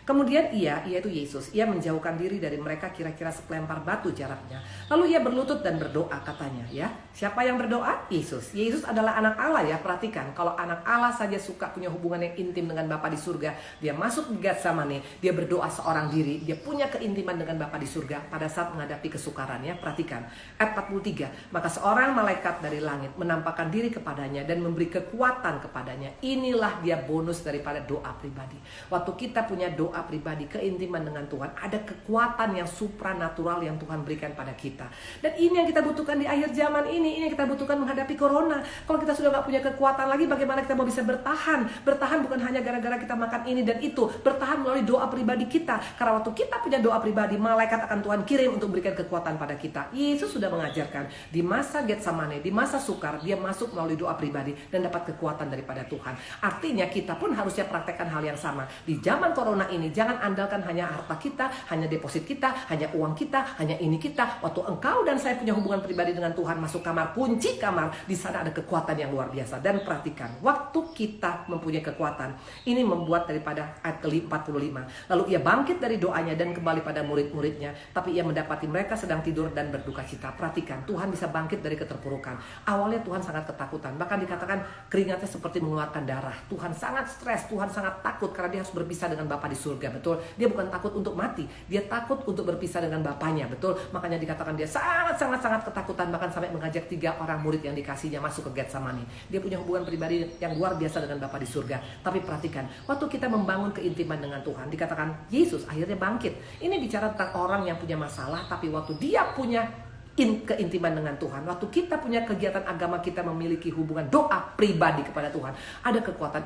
Kemudian ia itu Yesus, ia menjauhkan diri dari mereka kira-kira sepelempar batu jaraknya. Lalu ia berlutut dan berdoa katanya ya. Siapa yang berdoa? Yesus. Yesus adalah anak Allah ya, perhatikan. Kalau anak Allah saja suka punya hubungan yang intim dengan Bapa di surga, dia masuk di Getsemane, dia berdoa seorang diri, dia punya keintiman dengan Bapa di surga pada saat menghadapi kesukaran ya. Perhatikan, ayat 43. Maka seorang malaikat dari langit menampakkan diri kepadanya dan memberi kekuatan kepadanya. Inilah dia bonus daripada doa pribadi. Waktu kita punya doa pribadi, keintiman dengan Tuhan, ada kekuatan yang supranatural yang Tuhan berikan pada kita. Dan ini yang kita butuhkan di akhir zaman ini yang kita butuhkan menghadapi corona. Kalau kita sudah gak punya kekuatan lagi, bagaimana kita mau bisa bertahan? Bertahan bukan hanya gara-gara kita makan ini dan itu, bertahan melalui doa pribadi kita. Karena waktu kita punya doa pribadi, malaikat akan Tuhan kirim untuk berikan kekuatan pada kita. Yesus sudah mengajarkan di masa Getsemane, di masa sukar, dia masuk melalui doa pribadi dan dapat kekuatan daripada Tuhan. Artinya kita pun harusnya praktekkan hal yang sama. Di zaman corona ini, jangan andalkan hanya harta kita, hanya deposit kita, hanya uang kita, hanya ini kita. Waktu engkau dan saya punya hubungan pribadi dengan Tuhan, masuk kamar, kunci kamar, di sana ada kekuatan yang luar biasa. Dan perhatikan, waktu kita mempunyai kekuatan, ini membuat daripada ayat ke-45. Lalu ia bangkit dari doanya dan kembali pada murid-muridnya, tapi ia mendapati mereka sedang tidur dan berduka cita. Perhatikan, Tuhan bisa bangkit dari keterpurukan. Awalnya Tuhan sangat ketakutan, bahkan dikatakan keringatnya seperti mengeluarkan darah. Tuhan sangat stres, Tuhan sangat takut karena dia harus berpisah dengan Bapa di surga, betul? Dia bukan takut untuk mati, dia takut untuk berpisah dengan Bapanya, betul? Makanya dikatakan dia sangat ketakutan, bahkan sampai mengajak 3 orang murid yang dikasihnya masuk ke Getsemane. Dia punya hubungan pribadi yang luar biasa dengan Bapa di surga. Tapi perhatikan, waktu kita membangun keintiman dengan Tuhan, dikatakan Yesus akhirnya bangkit. Ini bicara tentang orang yang punya masalah, tapi waktu dia punya keintiman dengan Tuhan, waktu kita punya kegiatan agama, kita memiliki hubungan doa pribadi kepada Tuhan, ada kekuatan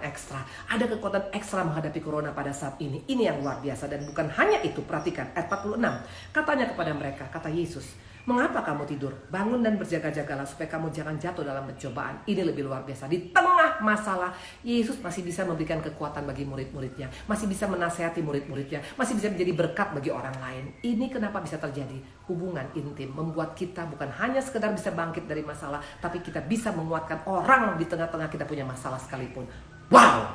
ekstra menghadapi corona pada saat ini. Ini yang luar biasa. Dan bukan hanya itu, perhatikan ayat 46. Katanya kepada mereka, kata Yesus, mengapa kamu tidur? Bangun dan berjaga-jagalah supaya kamu jangan jatuh dalam pencobaan. Ini lebih luar biasa. Di tengah masalah, Yesus masih bisa memberikan kekuatan bagi murid-muridnya, masih bisa menasehati murid-muridnya, masih bisa menjadi berkat bagi orang lain. Ini kenapa bisa terjadi? Hubungan intim membuat kita bukan hanya sekedar bisa bangkit dari masalah, tapi kita bisa menguatkan orang di tengah-tengah kita punya masalah sekalipun. Wow!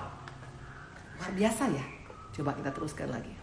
Luar biasa ya. Coba kita teruskan lagi.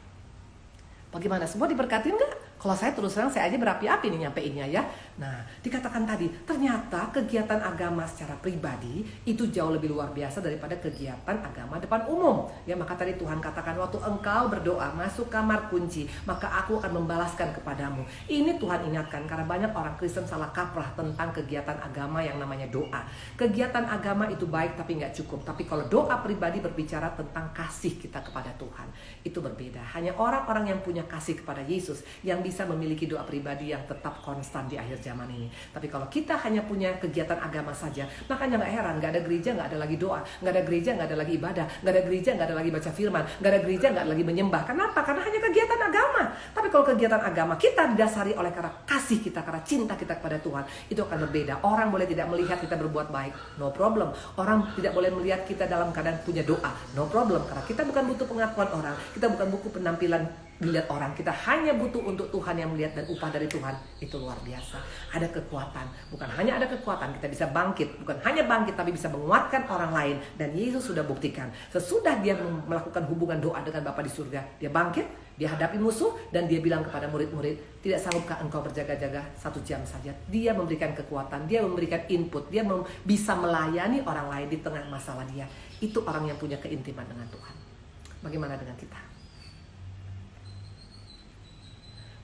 Bagaimana? Semua diberkati enggak? Kalau saya terus terang, saya aja berapi-api nih nyampeinnya ya. Nah, dikatakan tadi, ternyata kegiatan agama secara pribadi itu jauh lebih luar biasa daripada kegiatan agama depan umum. Ya, maka tadi Tuhan katakan, waktu engkau berdoa, masuk kamar kunci, maka aku akan membalaskan kepadamu. Ini Tuhan ingatkan, karena banyak orang Kristen salah kaprah tentang kegiatan agama yang namanya doa. Kegiatan agama itu baik tapi nggak cukup. Tapi kalau doa pribadi berbicara tentang kasih kita kepada Tuhan, itu berbeda. Hanya orang-orang yang punya kasih kepada Yesus yang bisa memiliki doa pribadi yang tetap konstan di akhir zaman ini. Tapi kalau kita hanya punya kegiatan agama saja, makanya nggak heran, nggak ada gereja, nggak ada lagi doa, nggak ada gereja, nggak ada lagi ibadah, nggak ada gereja, nggak ada lagi baca firman, nggak ada gereja, nggak ada lagi menyembah. Kenapa? Karena hanya kegiatan agama. Tapi kalau kegiatan agama kita didasari oleh karena kasih kita, karena cinta kita kepada Tuhan, itu akan berbeda. Orang boleh tidak melihat kita berbuat baik, no problem. Orang tidak boleh melihat kita dalam keadaan punya doa, no problem. Karena kita bukan butuh pengakuan orang, kita bukan buku penampilan dilihat orang, kita hanya butuh untuk Tuhan yang melihat, dan upah dari Tuhan itu luar biasa. Ada kekuatan, bukan hanya ada kekuatan, kita bisa bangkit, bukan hanya bangkit tapi bisa menguatkan orang lain. Dan Yesus sudah buktikan, sesudah dia melakukan hubungan doa dengan Bapa di surga, dia bangkit, dia hadapi musuh, dan dia bilang kepada murid-murid, tidak sanggupkah engkau berjaga-jaga 1 jam saja? Dia memberikan kekuatan, dia memberikan input, dia bisa melayani orang lain di tengah masalah dia. Itu orang yang punya keintiman dengan Tuhan. Bagaimana dengan kita?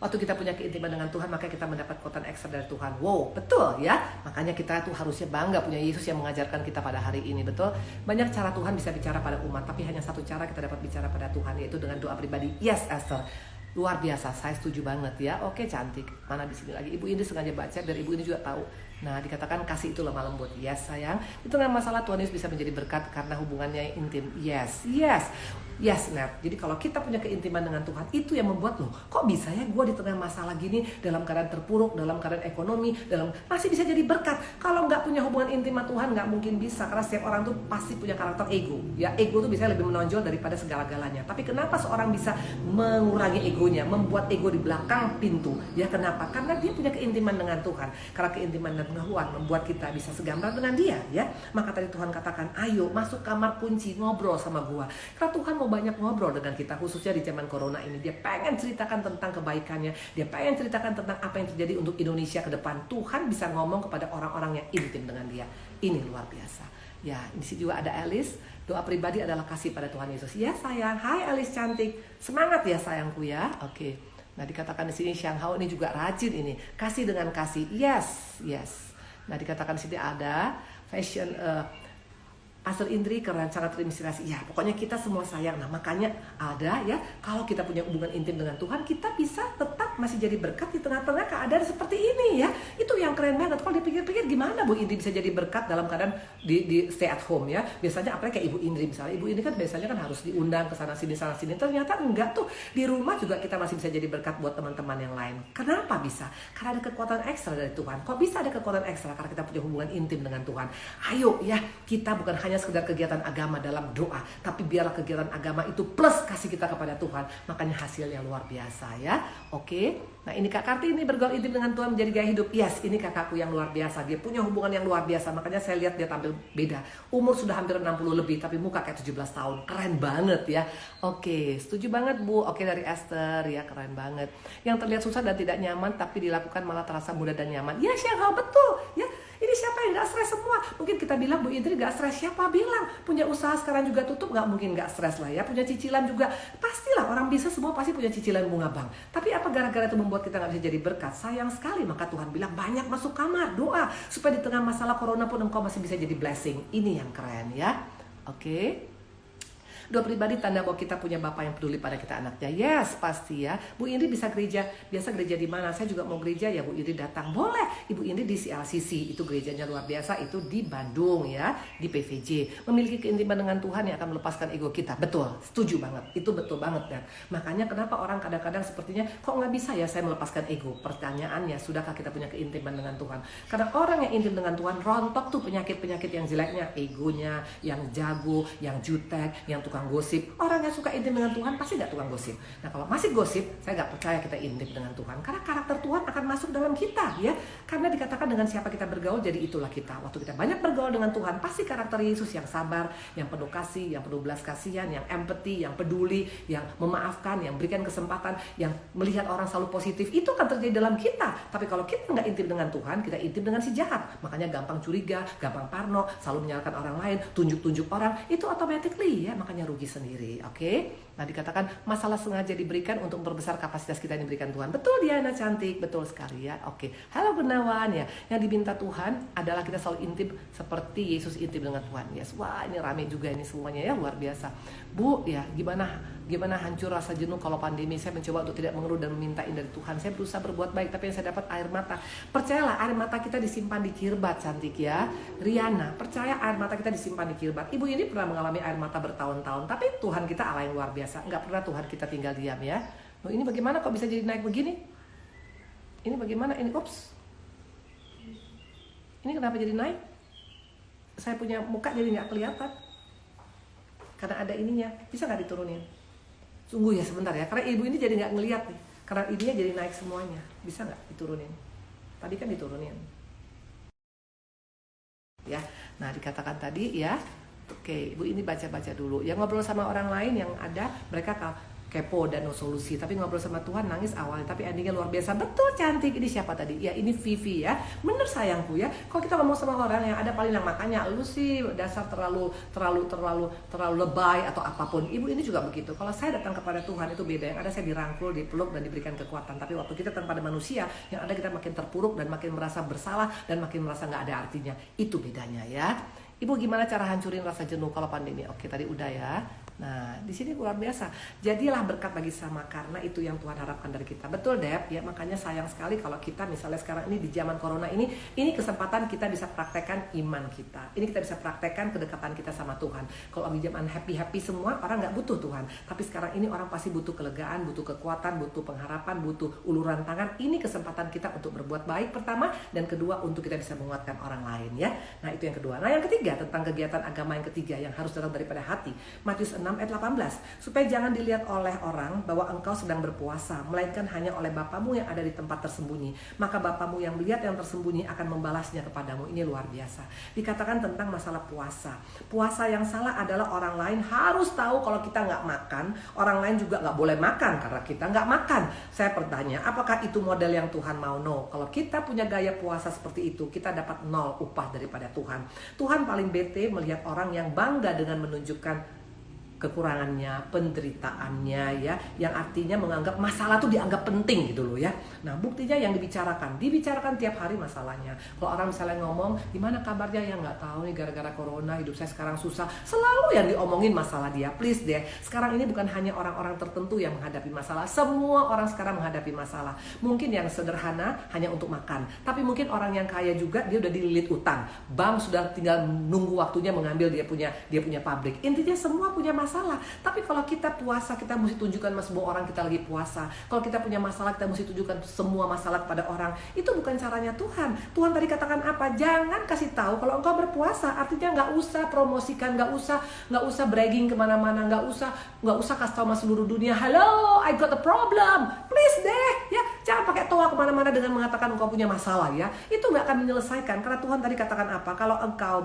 Waktu kita punya keintiman dengan Tuhan, maka kita mendapat kekuatan ekstra dari Tuhan. Wow, betul ya. Makanya kita tuh harusnya bangga punya Yesus yang mengajarkan kita pada hari ini, betul. Banyak cara Tuhan bisa bicara pada umat, tapi hanya satu cara kita dapat bicara pada Tuhan, yaitu dengan doa pribadi. Yes, Esther. Luar biasa, saya setuju banget ya. Oke, cantik. Mana di sini lagi? Ibu ini sengaja baca, biar ibu ini juga tahu. Nah, dikatakan kasih itu lemah lembut. Yes, sayang. Itu nggak masalah, Tuhan Yesus bisa menjadi berkat karena hubungannya yang intim. Yes, yes. Yes, Nat. Jadi kalau kita punya keintiman dengan Tuhan, itu yang membuat loh, kok bisa ya gue di tengah masalah gini, dalam keadaan terpuruk, dalam keadaan ekonomi, masih bisa jadi berkat. Kalau nggak punya hubungan intim sama Tuhan, nggak mungkin bisa. Karena setiap orang tuh pasti punya karakter ego. Ya, ego tuh bisa lebih menonjol daripada segala-galanya. Tapi kenapa seorang bisa mengurangi egonya, membuat ego di belakang pintu? Ya, kenapa? Karena dia punya keintiman dengan Tuhan. Karena keintiman pengetahuan membuat kita bisa segambar dengan dia, ya. Maka tadi Tuhan katakan, ayo masuk kamar kunci, ngobrol sama gua. Karena Tuhan mau banyak ngobrol dengan kita, khususnya di zaman corona ini. Dia pengen ceritakan tentang kebaikannya, dia pengen ceritakan tentang apa yang terjadi untuk Indonesia ke depan. Tuhan bisa ngomong kepada orang-orang yang intim dengan dia. Ini luar biasa. Ya, di sini juga ada Alice. Doa pribadi adalah kasih pada Tuhan Yesus. Ya sayang, hai Alice cantik, semangat ya sayangku ya. Oke. Nah dikatakan di sini Xiang Hao ini juga rajin ini, kasih dengan kasih. Yes. Nah dikatakan di sini ada fashion Pastor Indri keren, sangat terinspirasi. Ya, pokoknya kita semua sayang. Nah, makanya ada ya, kalau kita punya hubungan intim dengan Tuhan, kita bisa tetap masih jadi berkat di tengah-tengah keadaan seperti ini ya. Itu yang keren banget. Kalau dipikir-pikir gimana Bu Indri bisa jadi berkat dalam keadaan di stay at home ya. Biasanya apalagi kayak Ibu Indri misalnya. Ibu Indri kan biasanya kan harus diundang ke sana sini. Ternyata enggak tuh. Di rumah juga kita masih bisa jadi berkat buat teman-teman yang lain. Kenapa bisa? Karena ada kekuatan ekstra dari Tuhan. Kok bisa ada kekuatan ekstra? Karena kita punya hubungan intim dengan Tuhan. Ayo ya, kita bukan hanya sekedar kegiatan agama dalam doa, tapi biarlah kegiatan agama itu plus kasih kita kepada Tuhan, makanya hasilnya luar biasa ya. Oke, nah ini Kak Karti ini bergaul intim dengan Tuhan menjadi gaya hidup. Yes, ini kakakku yang luar biasa, dia punya hubungan yang luar biasa, makanya saya lihat dia tampil beda. Umur sudah hampir 60 lebih, tapi muka kayak 17 tahun, keren banget ya. Oke, setuju banget Bu. Oke, dari Esther ya, keren banget. Yang terlihat susah dan tidak nyaman, tapi dilakukan malah terasa mudah dan nyaman. Ya, Syahal, betul ya. Ini siapa yang gak stres semua? Mungkin kita bilang Bu Indri gak stres, siapa bilang? Punya usaha sekarang juga tutup, gak mungkin gak stres lah ya. Punya cicilan juga, pastilah orang bisa semua pasti punya cicilan bunga bank. Tapi apa gara-gara itu membuat kita gak bisa jadi berkat? Sayang sekali, maka Tuhan bilang banyak masuk kamar, doa. Supaya di tengah masalah corona pun engkau masih bisa jadi blessing. Ini yang keren ya. Oke. Doa pribadi tanda bahwa kita punya Bapak yang peduli pada kita anaknya. Yes, pasti ya. Bu Indri bisa gereja, biasa gereja di mana? Saya juga mau gereja ya, Bu Indri datang. Boleh. Ibu Indri di CLCC, itu gerejanya luar biasa, itu di Bandung ya, di PVJ. Memiliki keintiman dengan Tuhan yang akan melepaskan ego kita. Betul, setuju banget. Itu betul banget ya. Makanya kenapa orang kadang-kadang sepertinya kok nggak bisa ya saya melepaskan ego? Pertanyaannya, sudahkah kita punya keintiman dengan Tuhan? Karena orang yang intim dengan Tuhan rontok tuh penyakit-penyakit yang jeleknya, egonya, yang jago, yang jutek, yang tukang gosip. Orang yang suka intim dengan Tuhan pasti gak tukang gosip. Nah kalau masih gosip, saya gak percaya kita intim dengan Tuhan. Karena karakter Tuhan akan masuk dalam kita ya. Karena dikatakan dengan siapa kita bergaul, jadi itulah kita. Waktu kita banyak bergaul dengan Tuhan, pasti karakter Yesus yang sabar, yang penuh kasih, yang penuh belas kasihan, yang empati, yang peduli, yang memaafkan, yang berikan kesempatan, yang melihat orang selalu positif. Itu akan terjadi dalam kita. Tapi kalau kita gak intim dengan Tuhan, kita intim dengan si jahat. Makanya gampang curiga, gampang parno, selalu menyalahkan orang lain, tunjuk-tunjuk orang. Itu automatically ya, makanya rugi sendiri. Oke. Nah dikatakan masalah sengaja diberikan untuk memperbesar kapasitas kita yang diberikan Tuhan. Betul Diana cantik, betul sekali ya. Oke. Halo Gunawan ya. Yang diminta Tuhan adalah kita selalu intim seperti Yesus intim dengan Tuhan. Yes. Wah ini rame juga ini semuanya ya, luar biasa. Bu ya, gimana hancur rasa jenuh kalau pandemi. Saya mencoba untuk tidak mengeluh dan memintain dari Tuhan. Saya berusaha berbuat baik, tapi yang saya dapat air mata. Percayalah air mata kita disimpan di kirbat, cantik ya. Riana, percaya air mata kita disimpan di kirbat. Ibu ini pernah mengalami air mata bertahun-tahun, tapi Tuhan kita Allah yang luar biasa. Nggak pernah Tuhan kita tinggal diam ya. Loh, ini bagaimana kok bisa jadi naik begini? Ini bagaimana? Ini ups. Ini kenapa jadi naik? Saya punya muka jadi nggak kelihatan. Karena ada ininya. Bisa nggak diturunin? Sungguh ya sebentar ya. Karena ibu ini jadi nggak ngelihat nih. Karena ininya jadi naik semuanya. Bisa nggak diturunin? Tadi kan diturunin. Ya. Nah dikatakan tadi ya. Oke, Ibu ini baca-baca dulu. Yang ngobrol sama orang lain yang ada, mereka kepo dan no solusi. Tapi ngobrol sama Tuhan nangis awalnya, tapi endingnya luar biasa. Betul cantik. Ini siapa tadi? Ya ini Vivi ya. Bener sayangku ya. Kalau kita ngomong sama orang yang ada paling yang makanya lu sih dasar terlalu lebay atau apapun. Ibu ini juga begitu. Kalau saya datang kepada Tuhan itu beda. Yang ada saya dirangkul, dipeluk dan diberikan kekuatan. Tapi waktu kita datang pada manusia, yang ada kita makin terpuruk dan makin merasa bersalah dan makin merasa nggak ada artinya. Itu bedanya ya. Ibu gimana cara hancurin rasa jenuh kalau pandemi? Oke, tadi udah ya. Nah, di sini luar biasa. Jadilah berkat bagi sama karena itu yang Tuhan harapkan dari kita. Betul, Deb. Ya, makanya sayang sekali kalau kita misalnya sekarang ini di zaman corona ini kesempatan kita bisa praktekkan iman kita. Ini kita bisa praktekkan kedekatan kita sama Tuhan. Kalau di zaman happy-happy semua, orang nggak butuh Tuhan. Tapi sekarang ini orang pasti butuh kelegaan, butuh kekuatan, butuh pengharapan, butuh uluran tangan. Ini kesempatan kita untuk berbuat baik pertama, dan kedua untuk kita bisa menguatkan orang lain ya. Nah, itu yang kedua. Nah, yang ketiga tentang kegiatan agama yang ketiga yang harus datang daripada hati. Matius 6 ayat 18. Supaya jangan dilihat oleh orang bahwa engkau sedang berpuasa, melainkan hanya oleh Bapamu yang ada di tempat tersembunyi. Maka Bapamu yang melihat yang tersembunyi akan membalasnya kepadamu. Ini luar biasa. Dikatakan tentang masalah puasa. Puasa yang salah adalah orang lain harus tahu kalau kita nggak makan, orang lain juga nggak boleh makan karena kita nggak makan. Saya bertanya, apakah itu model yang Tuhan mau? No. Kalau kita punya gaya puasa seperti itu, kita dapat 0 upah daripada Tuhan. Tuhan paling bete melihat orang yang bangga dengan menunjukkan kekurangannya, penderitaannya ya, yang artinya menganggap masalah tuh dianggap penting gitu loh ya. Nah, buktinya yang dibicarakan tiap hari masalahnya. Kalau orang misalnya ngomong, gimana kabarnya, ya nggak tahu nih gara-gara corona hidup saya sekarang susah. Selalu yang diomongin masalah dia. Please deh, sekarang ini bukan hanya orang-orang tertentu yang menghadapi masalah, semua orang sekarang menghadapi masalah. Mungkin yang sederhana hanya untuk makan, tapi mungkin orang yang kaya juga dia udah dililit utang. Bank sudah tinggal nunggu waktunya mengambil dia punya pabrik. Intinya semua punya masalah. Tapi kalau kita puasa, kita mesti tunjukkan semua orang kita lagi puasa. Kalau kita punya masalah, kita mesti tunjukkan semua masalah kepada orang. Itu bukan caranya Tuhan. Tuhan tadi katakan apa? Jangan kasih tahu kalau engkau berpuasa. Artinya nggak usah promosikan, nggak usah bragging kemana-mana, nggak usah kasih tahu sama seluruh dunia. Hello, I got a problem. Please deh, ya jangan pakai toa kemana-mana dengan mengatakan engkau punya masalah ya. Itu nggak akan menyelesaikan. Karena Tuhan tadi katakan apa? Kalau engkau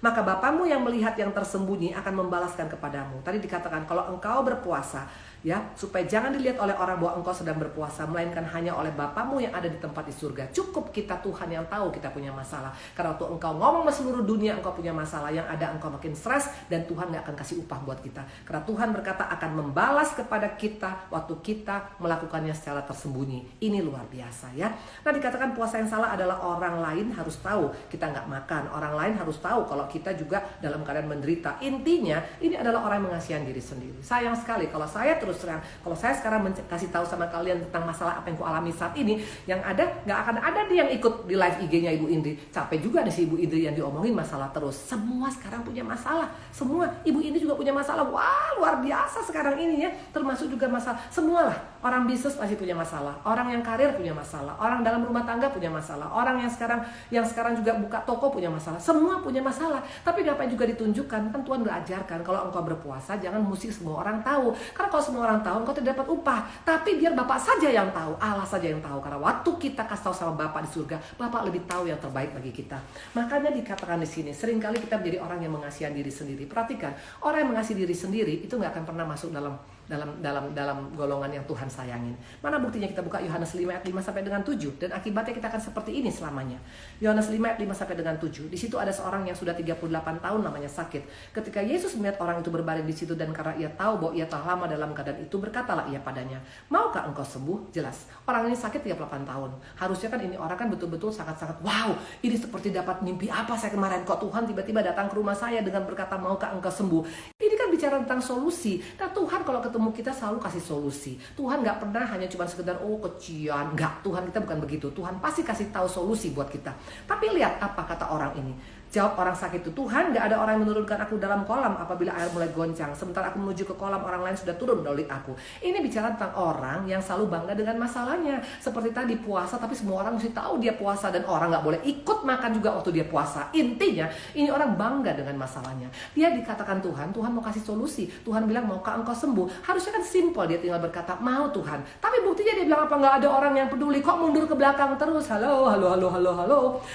maka Bapamu yang melihat yang tersembunyi akan membalaskan kepadamu. Tadi dikatakan kalau engkau berpuasa ya, supaya jangan dilihat oleh orang bahwa engkau sedang berpuasa, melainkan hanya oleh Bapamu yang ada di tempat di surga. Cukup kita Tuhan yang tahu kita punya masalah. Karena waktu engkau ngomong ke seluruh dunia engkau punya masalah, yang ada engkau makin stres dan Tuhan gak akan kasih upah buat kita. Karena Tuhan berkata akan membalas kepada kita waktu kita melakukannya secara tersembunyi. Ini luar biasa ya. Nah, dikatakan puasa yang salah adalah orang lain harus tahu kita gak makan, orang lain harus tahu kalau kita juga dalam keadaan menderita. Intinya ini adalah orang yang mengasihan diri sendiri. Sayang sekali kalau saya terus terang, kalau saya sekarang kasih tahu sama kalian tentang masalah apa yang ku alami saat ini, yang ada nggak akan ada nih yang ikut di live IG-nya Ibu Indri. Capek juga nih si Ibu Indri yang diomongin masalah terus. Semua sekarang punya masalah. Semua. Ibu Indri juga punya masalah. Wah, luar biasa sekarang ini ya. Termasuk juga masalah. Semualah. Orang bisnis pasti punya masalah. Orang yang karir punya masalah. Orang dalam rumah tangga punya masalah. Orang yang sekarang juga buka toko punya masalah. Semua punya masalah. Tapi ngapain juga ditunjukkan? Kan Tuhan udah ajarkan kalau engkau berpuasa jangan mesti semua orang tahu. Karena kalau semua orang tahu engkau tidak dapat upah. Tapi biar Bapak saja yang tahu, Allah saja yang tahu. Karena waktu kita kasih tahu sama Bapak di surga, Bapak lebih tahu yang terbaik bagi kita. Makanya dikatakan di sini, seringkali kita menjadi orang yang mengasihi diri sendiri. Perhatikan, orang yang mengasihi diri sendiri itu nggak akan pernah masuk dalam golongan yang Tuhan sayangin. Mana buktinya? Kita buka Yohanes 5 ayat 5 sampai dengan 7, dan akibatnya kita akan seperti ini selamanya. Yohanes 5 ayat 5 sampai dengan 7. Di situ ada seorang yang sudah 38 tahun namanya sakit. Ketika Yesus melihat orang itu berbaring di situ dan karena ia tahu bahwa ia telah lama dalam keadaan itu, berkatalah ia padanya, "Maukah engkau sembuh?" Jelas, orang ini sakit 38 tahun. Harusnya kan ini orang kan betul-betul sangat-sangat, wow, ini seperti dapat mimpi apa saya kemarin, kok Tuhan tiba-tiba datang ke rumah saya dengan berkata, "Maukah engkau sembuh?" Ini kan bicara tentang solusi. Nah, Tuhan kalau ketemu kita selalu kasih solusi. Tuhan gak pernah hanya cuma sekedar kecian. Enggak, Tuhan kita bukan begitu. Tuhan pasti kasih tahu solusi buat kita. Tapi lihat apa kata orang ini. Jawab orang sakit itu, "Tuhan, gak ada orang yang menurunkan aku dalam kolam apabila air mulai goncang. Sementara aku menuju ke kolam, orang lain sudah turun menolong aku." Ini bicara tentang orang yang selalu bangga dengan masalahnya. Seperti tadi puasa, tapi semua orang mesti tahu dia puasa. Dan orang gak boleh ikut makan juga waktu dia puasa. Intinya, ini orang bangga dengan masalahnya. Dia dikatakan Tuhan mau kasih solusi. Tuhan bilang, "Maukah engkau sembuh?" Harusnya kan simple, dia tinggal berkata, "Mau Tuhan." Tapi buktinya dia bilang apa? Gak ada orang yang peduli. Kok mundur ke belakang terus? Halo.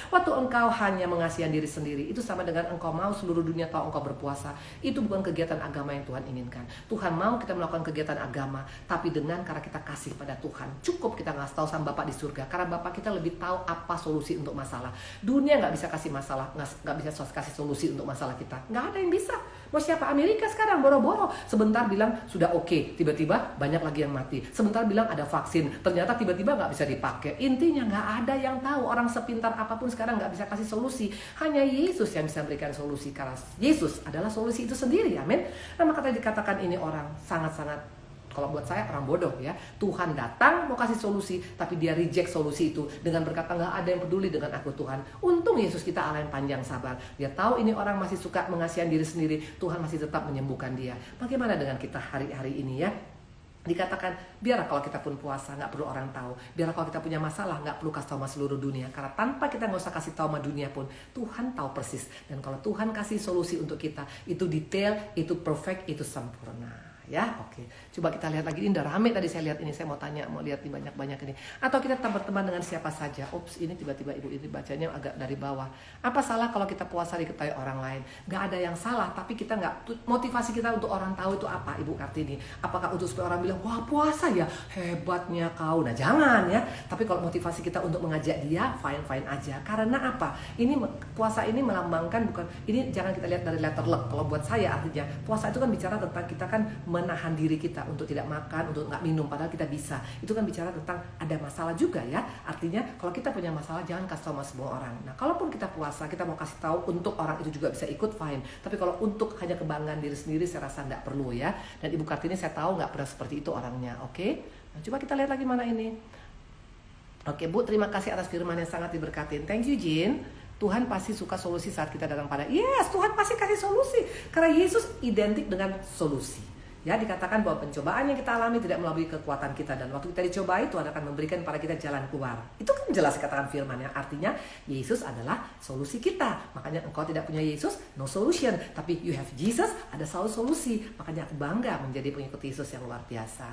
Waktu engkau hanya mengasihi diri sendiri, itu sama dengan engkau mau seluruh dunia tahu engkau berpuasa. Itu bukan kegiatan agama yang Tuhan inginkan. Tuhan mau kita melakukan kegiatan agama, tapi dengan karena kita kasih pada Tuhan. Cukup kita ngasih tahu sama Bapak di surga, karena Bapak kita lebih tahu apa solusi untuk masalah. Dunia nggak bisa kasih masalah, nggak bisa kasih solusi untuk masalah kita. Nggak ada yang bisa. Mau siapa? Amerika sekarang boro-boro sebentar bilang sudah oke, tiba-tiba banyak lagi yang mati. Sebentar bilang ada vaksin, ternyata tiba-tiba nggak bisa dipakai. Intinya nggak ada yang tahu. Orang sepintar apapun sekarang nggak bisa kasih solusi. Hanya Yesus yang bisa berikan solusi, karena Yesus adalah solusi itu sendiri. Amin. Nah, maka tadi dikatakan ini orang sangat-sangat, kalau buat saya orang bodoh ya. Tuhan datang mau kasih solusi, tapi dia reject solusi itu dengan berkata nggak ada yang peduli dengan aku Tuhan. Untung Yesus kita Allah yang panjang sabar. Dia tahu ini orang masih suka mengasihi diri sendiri. Tuhan masih tetap menyembuhkan dia. Bagaimana dengan kita hari-hari ini ya? Dikatakan, biarlah kalau kita pun puasa, nggak perlu orang tahu. Biarlah kalau kita punya masalah, nggak perlu kasih tahu sama seluruh dunia. Karena tanpa kita nggak usah kasih tahu sama dunia pun, Tuhan tahu persis. Dan kalau Tuhan kasih solusi untuk kita, itu detail, itu perfect, itu sempurna. Ya, oke. Coba kita lihat lagi, ini udah rame tadi saya lihat ini. Saya mau tanya, mau lihat di banyak-banyak ini. Atau kita tetap berteman dengan siapa saja. Ups, ini tiba-tiba ibu ini bacanya agak dari bawah. Apa salah kalau kita puasa diketahui orang lain? Gak ada yang salah, tapi kita nggak, motivasi kita untuk orang tahu itu apa, Ibu Kartini? Apakah untuk supaya orang bilang, wah puasa ya, hebatnya kau. Nah jangan ya. Tapi kalau motivasi kita untuk mengajak dia, fine-fine aja. Karena apa? Ini puasa ini melambangkan bukan, ini jangan kita lihat dari letter luck. Kalau buat saya artinya, puasa itu kan bicara tentang kita kan menahan diri kita untuk tidak makan, untuk nggak minum, padahal kita bisa. Itu kan bicara tentang ada masalah juga ya. Artinya kalau kita punya masalah jangan kasih tahu sama semua orang. Nah kalaupun kita puasa, kita mau kasih tahu untuk orang itu juga bisa ikut, fine. Tapi kalau untuk hanya kebanggaan diri sendiri, saya rasa nggak perlu ya. Dan Ibu Kartini saya tahu nggak pernah seperti itu orangnya, oke? Nah, coba kita lihat lagi mana ini. Oke Bu, terima kasih atas firman yang sangat diberkatin. Thank you Jin. Tuhan pasti suka solusi saat kita datang pada. Yes, Tuhan pasti kasih solusi. Karena Yesus identik dengan solusi. Ya, dikatakan bahwa pencobaan yang kita alami tidak melalui kekuatan kita, dan waktu kita dicobai Tuhan akan memberikan pada kita jalan keluar. Itu kan jelas dikatakan firman-Nya. Artinya Yesus adalah solusi kita. Makanya engkau tidak punya Yesus, no solution. Tapi you have Jesus, ada selalu solusi. Makanya aku bangga menjadi pengikut Yesus yang luar biasa.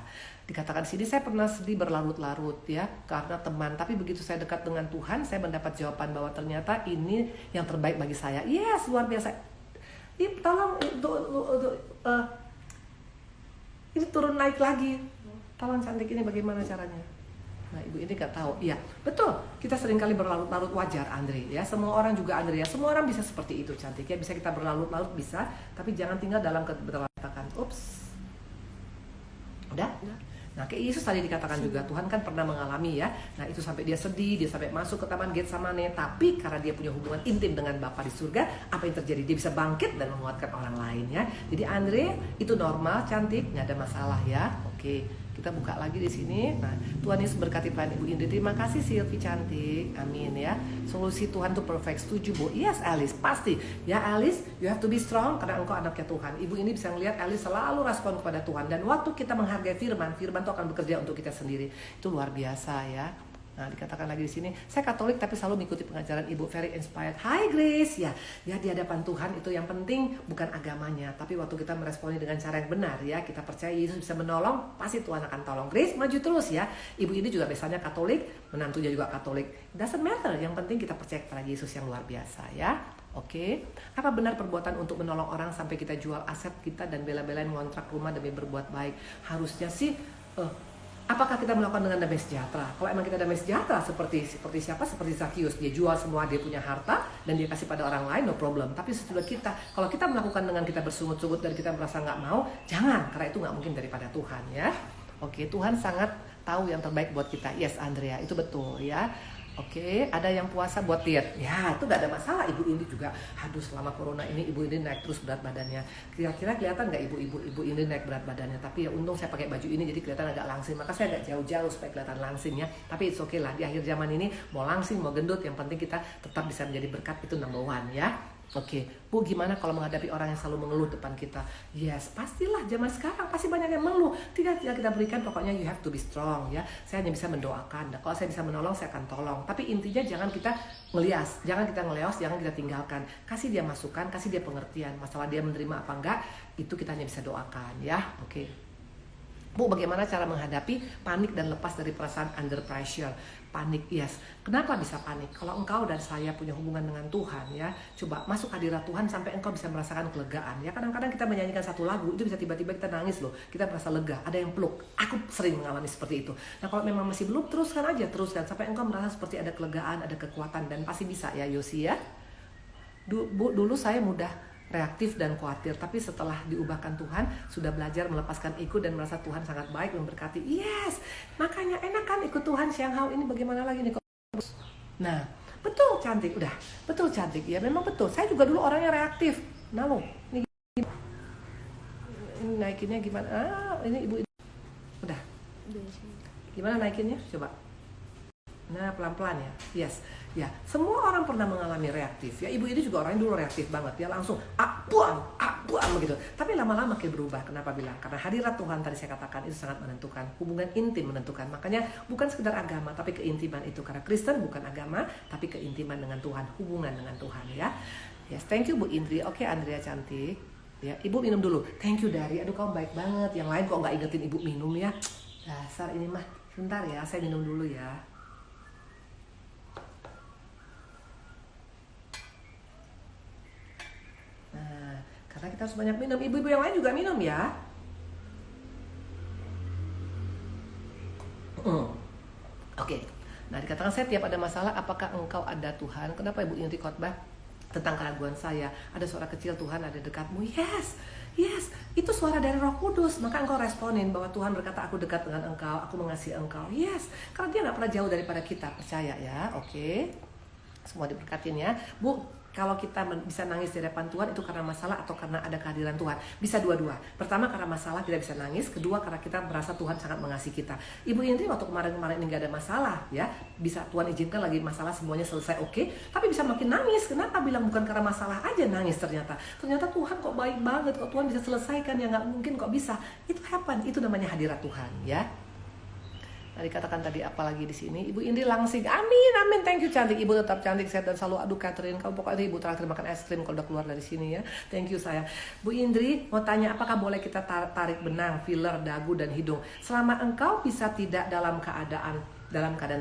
Dikatakan di sini saya pernah sedih berlarut-larut ya karena teman, tapi begitu saya dekat dengan Tuhan, saya mendapat jawaban bahwa ternyata ini yang terbaik bagi saya. Yes, luar biasa. Tolong ini turun naik lagi. Tolong cantik ini bagaimana caranya? Nah ibu ini gak tahu. Iya betul, kita seringkali berlarut-larut, wajar Andre ya. Semua orang juga Andre ya. Semua orang bisa seperti itu cantik ya. Bisa kita berlarut-larut bisa, tapi jangan tinggal dalam keberlatakan. Ups. Udah? Nah kayak Yesus tadi dikatakan juga, Tuhan kan pernah mengalami ya. Nah itu sampai dia sedih, dia sampai masuk ke taman Getsemane. Tapi karena dia punya hubungan intim dengan Bapa di surga, apa yang terjadi? Dia bisa bangkit dan menguatkan orang lain ya. Jadi Andre itu normal, cantik, nggak ada masalah ya. Oke, kita buka lagi di sini. Nah Tuhan Yesus berkati Tuhan Ibu Indri. Terima kasih Silvi cantik, amin ya. Solusi Tuhan tuh perfect, setuju Bu? Yes Alice, pasti ya Alice. You have to be strong karena engkau anaknya Tuhan. Ibu ini bisa melihat Alice selalu respon kepada Tuhan, dan waktu kita menghargai firman itu akan bekerja untuk kita sendiri. Itu luar biasa ya. Nah, dikatakan lagi di sini, saya Katolik tapi selalu mengikuti pengajaran Ibu, very inspired. Hai Grace, ya di hadapan Tuhan itu yang penting bukan agamanya, tapi waktu kita meresponi dengan cara yang benar ya, kita percaya Yesus bisa menolong, pasti Tuhan akan tolong. Grace maju terus ya. Ibu ini juga biasanya Katolik, menantunya juga Katolik. Doesn't matter, yang penting kita percaya kepada Yesus yang luar biasa ya. Oke, apa benar perbuatan untuk menolong orang sampai kita jual aset kita dan bela-belain ngontrak rumah demi berbuat baik? Harusnya sih apakah kita melakukan dengan damai sejahtera? Kalau emang kita damai sejahtera seperti siapa? Seperti Zakius, dia jual semua dia punya harta dan dia kasih pada orang lain, no problem. Tapi sesudah kita, kalau kita melakukan dengan kita bersungut-sungut dan kita merasa nggak mau, jangan, karena itu nggak mungkin daripada Tuhan ya. Oke, Tuhan sangat tahu yang terbaik buat kita. Yes Andrea, itu betul ya. Oke, ada yang puasa buat diet. Ya, itu gak ada masalah. Ibu ini juga, aduh selama corona ini ibu ini naik terus berat badannya. Kira-kira kelihatan gak ibu ini naik berat badannya? Tapi ya untung saya pakai baju ini jadi kelihatan agak langsing. Maka saya agak jauh-jauh supaya kelihatan langsing ya. Tapi it's okay lah, di akhir zaman ini mau langsing, mau gendut, yang penting kita tetap bisa menjadi berkat, itu number one ya. Oke, Bu, gimana kalau menghadapi orang yang selalu mengeluh depan kita? Yes, pastilah zaman sekarang pasti banyak yang mengeluh. Tidak kita berikan, pokoknya you have to be strong ya. Saya hanya bisa mendoakan. Nah, kalau saya bisa menolong, saya akan tolong. Tapi intinya jangan kita ngelias, jangan kita ngeleos, jangan kita tinggalkan. Kasih dia masukan, kasih dia pengertian. Masalah dia menerima apa enggak, itu kita hanya bisa doakan ya. Oke. Bu, bagaimana cara menghadapi panik dan lepas dari perasaan under pressure? Panik, yes. Kenapa bisa panik? Kalau engkau dan saya punya hubungan dengan Tuhan ya, coba masuk hadirat Tuhan sampai engkau bisa merasakan kelegaan ya. Kadang-kadang kita menyanyikan satu lagu, itu bisa tiba-tiba kita nangis loh. Kita merasa lega, ada yang peluk. Aku sering mengalami seperti itu. Nah kalau memang masih belum, teruskan aja, teruskan sampai engkau merasa seperti ada kelegaan, ada kekuatan, dan pasti bisa ya Yosi ya. Bu, dulu saya mudah reaktif dan khawatir, tapi setelah diubahkan Tuhan, sudah belajar melepaskan ego dan merasa Tuhan sangat baik memberkati. Yes, makanya enak kan ikut Tuhan Siang Hao ini, bagaimana lagi nih? Nah, betul cantik, udah, betul cantik ya, memang betul. Saya juga dulu orangnya reaktif. Nah lo, ini naikinnya gimana? Ini ibu, udah, gimana naikinnya? Coba. Nah pelan-pelan ya, yes. Ya, semua orang pernah mengalami reaktif. Ya, ibu ini juga orangnya dulu reaktif banget. Dia langsung buang, buang begitu. Tapi lama-lama makin berubah. Kenapa bilang? Karena hadirat Tuhan tadi saya katakan itu sangat menentukan. Hubungan intim menentukan. Makanya bukan sekedar agama, tapi keintiman itu. Karena Kristen bukan agama, tapi keintiman dengan Tuhan, hubungan dengan Tuhan ya. Yes, thank you Bu Indri. Oke, Andrea cantik. Ya, Ibu minum dulu. Thank you Dari. Aduh kamu baik banget. Yang lain kok nggak ingetin Ibu minum ya. Dasar ini mah. Sebentar ya, saya minum dulu ya. Nah, karena kita harus banyak minum. Ibu-ibu yang lain juga minum ya. Oke. Nah, dikatakan saya tiap ada masalah, apakah engkau ada Tuhan? Kenapa Ibu Indri khotbah tentang keraguan saya? Ada suara kecil, Tuhan ada dekatmu. Yes, itu suara dari Roh Kudus. Maka engkau responin bahwa Tuhan berkata, aku dekat dengan engkau, aku mengasihi engkau. Yes, karena dia gak pernah jauh daripada kita. Percaya ya, oke. Semua diberkatin ya. Bu, kalau kita bisa nangis di hadapan Tuhan itu karena masalah atau karena ada kehadiran Tuhan? Bisa dua-dua. Pertama karena masalah tidak bisa nangis, kedua karena kita merasa Tuhan sangat mengasihi kita. Ibu Indri waktu kemarin-kemarin ini gak ada masalah ya, bisa Tuhan izinkan lagi masalah semuanya selesai oke, tapi bisa makin nangis. Kenapa? Bilang bukan karena masalah aja nangis ternyata Tuhan kok baik banget, kok Tuhan bisa selesaikan, ya nggak mungkin kok bisa. Itu happen, itu namanya hadirat Tuhan ya. Nah, dikatakan tadi apalagi di sini Ibu Indri langsing, amin, thank you cantik, Ibu tetap cantik, sehat dan selalu. Aduh Catherine, kamu pokoknya Ibu terakhir makan es krim kalau udah keluar dari sini ya. Thank you sayang. Bu Indri mau tanya, apakah boleh kita tarik benang, filler, dagu dan hidung selama engkau bisa tidak dalam keadaan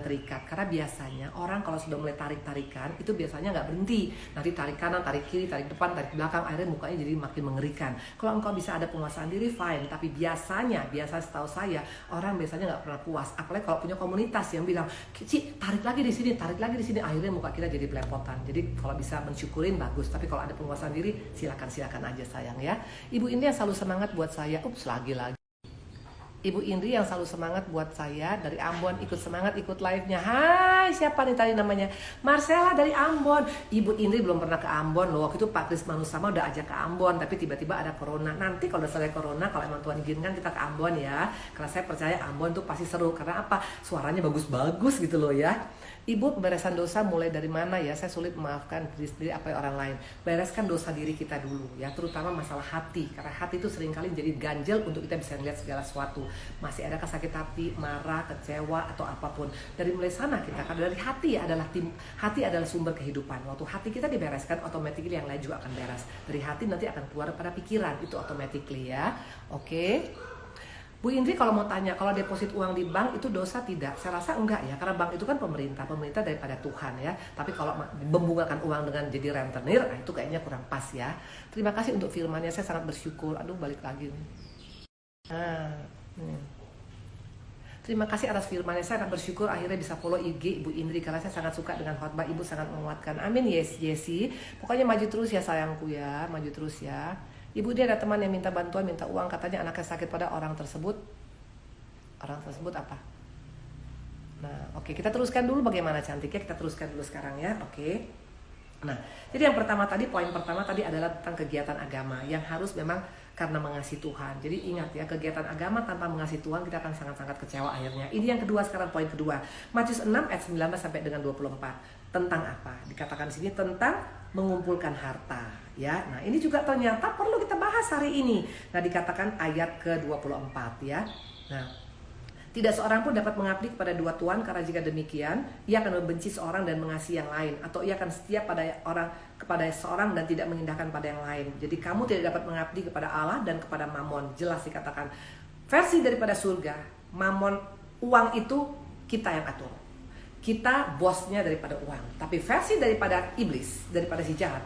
terikat? Karena biasanya orang kalau sudah mulai tarik-tarikan itu biasanya nggak berhenti, nanti tarik kanan, tarik kiri, tarik depan, tarik belakang, akhirnya mukanya jadi makin mengerikan. Kalau engkau bisa ada penguasaan diri fine, tapi biasa setahu saya orang biasanya nggak pernah puas, apalagi kalau punya komunitas yang bilang, Ci tarik lagi di sini, akhirnya muka kita jadi belepotan. Jadi kalau bisa mensyukurin bagus, tapi kalau ada penguasaan diri silakan aja sayang ya. Ibu Indri yang selalu semangat buat saya, lagi Ibu Indri yang selalu semangat buat saya dari Ambon, ikut semangat, ikut live-nya. Hai, siapa nih tadi namanya? Marcella dari Ambon. Ibu Indri belum pernah ke Ambon loh. Waktu itu Pak Kris Manusama udah ajak ke Ambon, tapi tiba-tiba ada corona. Nanti kalau udah selesai corona, kalau emang Tuhan izinkan kita ke Ambon ya. Karena saya percaya Ambon tuh pasti seru. Karena apa? Suaranya bagus-bagus gitu loh ya. Ibu, pemberesan dosa mulai dari mana ya? Saya sulit memaafkan diri sendiri apa orang lain. Bereskan dosa diri kita dulu ya, terutama masalah hati. Karena hati itu seringkali jadi ganjel untuk kita bisa melihat segala sesuatu. Masih adakah sakit hati, marah, kecewa atau apapun. Dari mulai sana kita, karena dari hati adalah sumber kehidupan. Waktu hati kita dibereskan, automatically yang lain juga akan beres. Dari hati nanti akan keluar pada pikiran, itu automatically ya. Oke. Bu Indri kalau mau tanya, kalau deposit uang di bank itu dosa tidak? Saya rasa enggak ya, karena bank itu kan pemerintah daripada Tuhan ya. Tapi kalau membungkakan uang dengan jadi rentenir, nah itu kayaknya kurang pas ya. Terima kasih untuk firman-Nya, saya sangat bersyukur. Aduh, balik lagi nih. Terima kasih atas firman-Nya, saya sangat bersyukur akhirnya bisa follow IG Ibu Indri karena saya sangat suka dengan khotbah Ibu, sangat menguatkan. Amin. Yes, Yesi. Pokoknya maju terus ya sayangku ya, maju terus ya. Ibu, dia ada teman yang minta bantuan, minta uang, katanya anaknya sakit pada orang tersebut. Orang tersebut apa? Nah, oke, kita teruskan dulu bagaimana cantiknya, kita teruskan dulu sekarang ya. Oke. Nah, jadi yang pertama tadi, poin pertama tadi adalah tentang kegiatan agama yang harus memang karena mengasihi Tuhan. Jadi ingat ya, kegiatan agama tanpa mengasihi Tuhan kita akan sangat-sangat kecewa akhirnya. Ini yang kedua sekarang, poin kedua. Matius 6 ayat 19 sampai dengan 24. Tentang apa? Dikatakan di sini tentang mengumpulkan harta ya. Nah, ini juga ternyata perlu kita bahas hari ini. Nah, dikatakan ayat ke-24 ya. Nah, tidak seorang pun dapat mengabdi kepada dua tuan, karena jika demikian ia akan membenci seorang dan mengasihi yang lain, atau ia akan setia kepada seorang dan tidak mengindahkan pada yang lain. Jadi kamu tidak dapat mengabdi kepada Allah dan kepada Mamon. Jelas dikatakan. Versi daripada surga, Mamon, uang itu kita yang atur. Kita bosnya daripada uang. Tapi versi daripada iblis, daripada si jahat,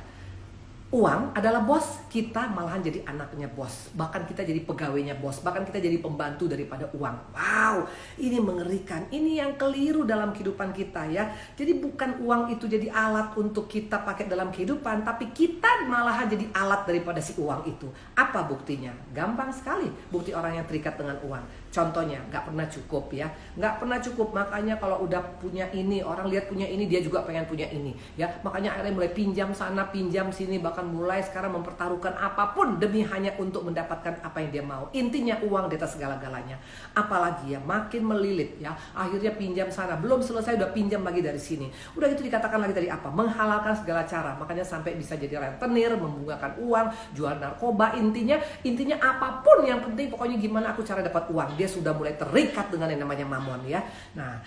uang adalah bos, kita malahan jadi anaknya bos. Bahkan kita jadi pegawainya bos, bahkan kita jadi pembantu daripada uang. Wow, ini mengerikan. Ini yang keliru dalam kehidupan kita ya. Jadi bukan uang itu jadi alat untuk kita pakai dalam kehidupan, tapi kita malahan jadi alat daripada si uang itu. Apa buktinya? Gampang sekali bukti orang yang terikat dengan uang. Contohnya, gak pernah cukup ya. Gak pernah cukup, makanya kalau udah punya ini, orang lihat punya ini, dia juga pengen punya ini ya. Makanya akhirnya mulai pinjam sana, pinjam sini, bahkan akan mulai sekarang mempertaruhkan apapun demi hanya untuk mendapatkan apa yang dia mau. Intinya uang di atas segala-galanya. Apalagi ya makin melilit ya, akhirnya pinjam sana, belum selesai udah pinjam lagi dari sini. Udah gitu dikatakan lagi tadi apa? Menghalalkan segala cara. Makanya sampai bisa jadi rentenir, membungkakan uang, jual narkoba. Intinya apapun yang penting, pokoknya gimana aku cara dapat uang. Dia sudah mulai terikat dengan yang namanya mamon ya. Nah,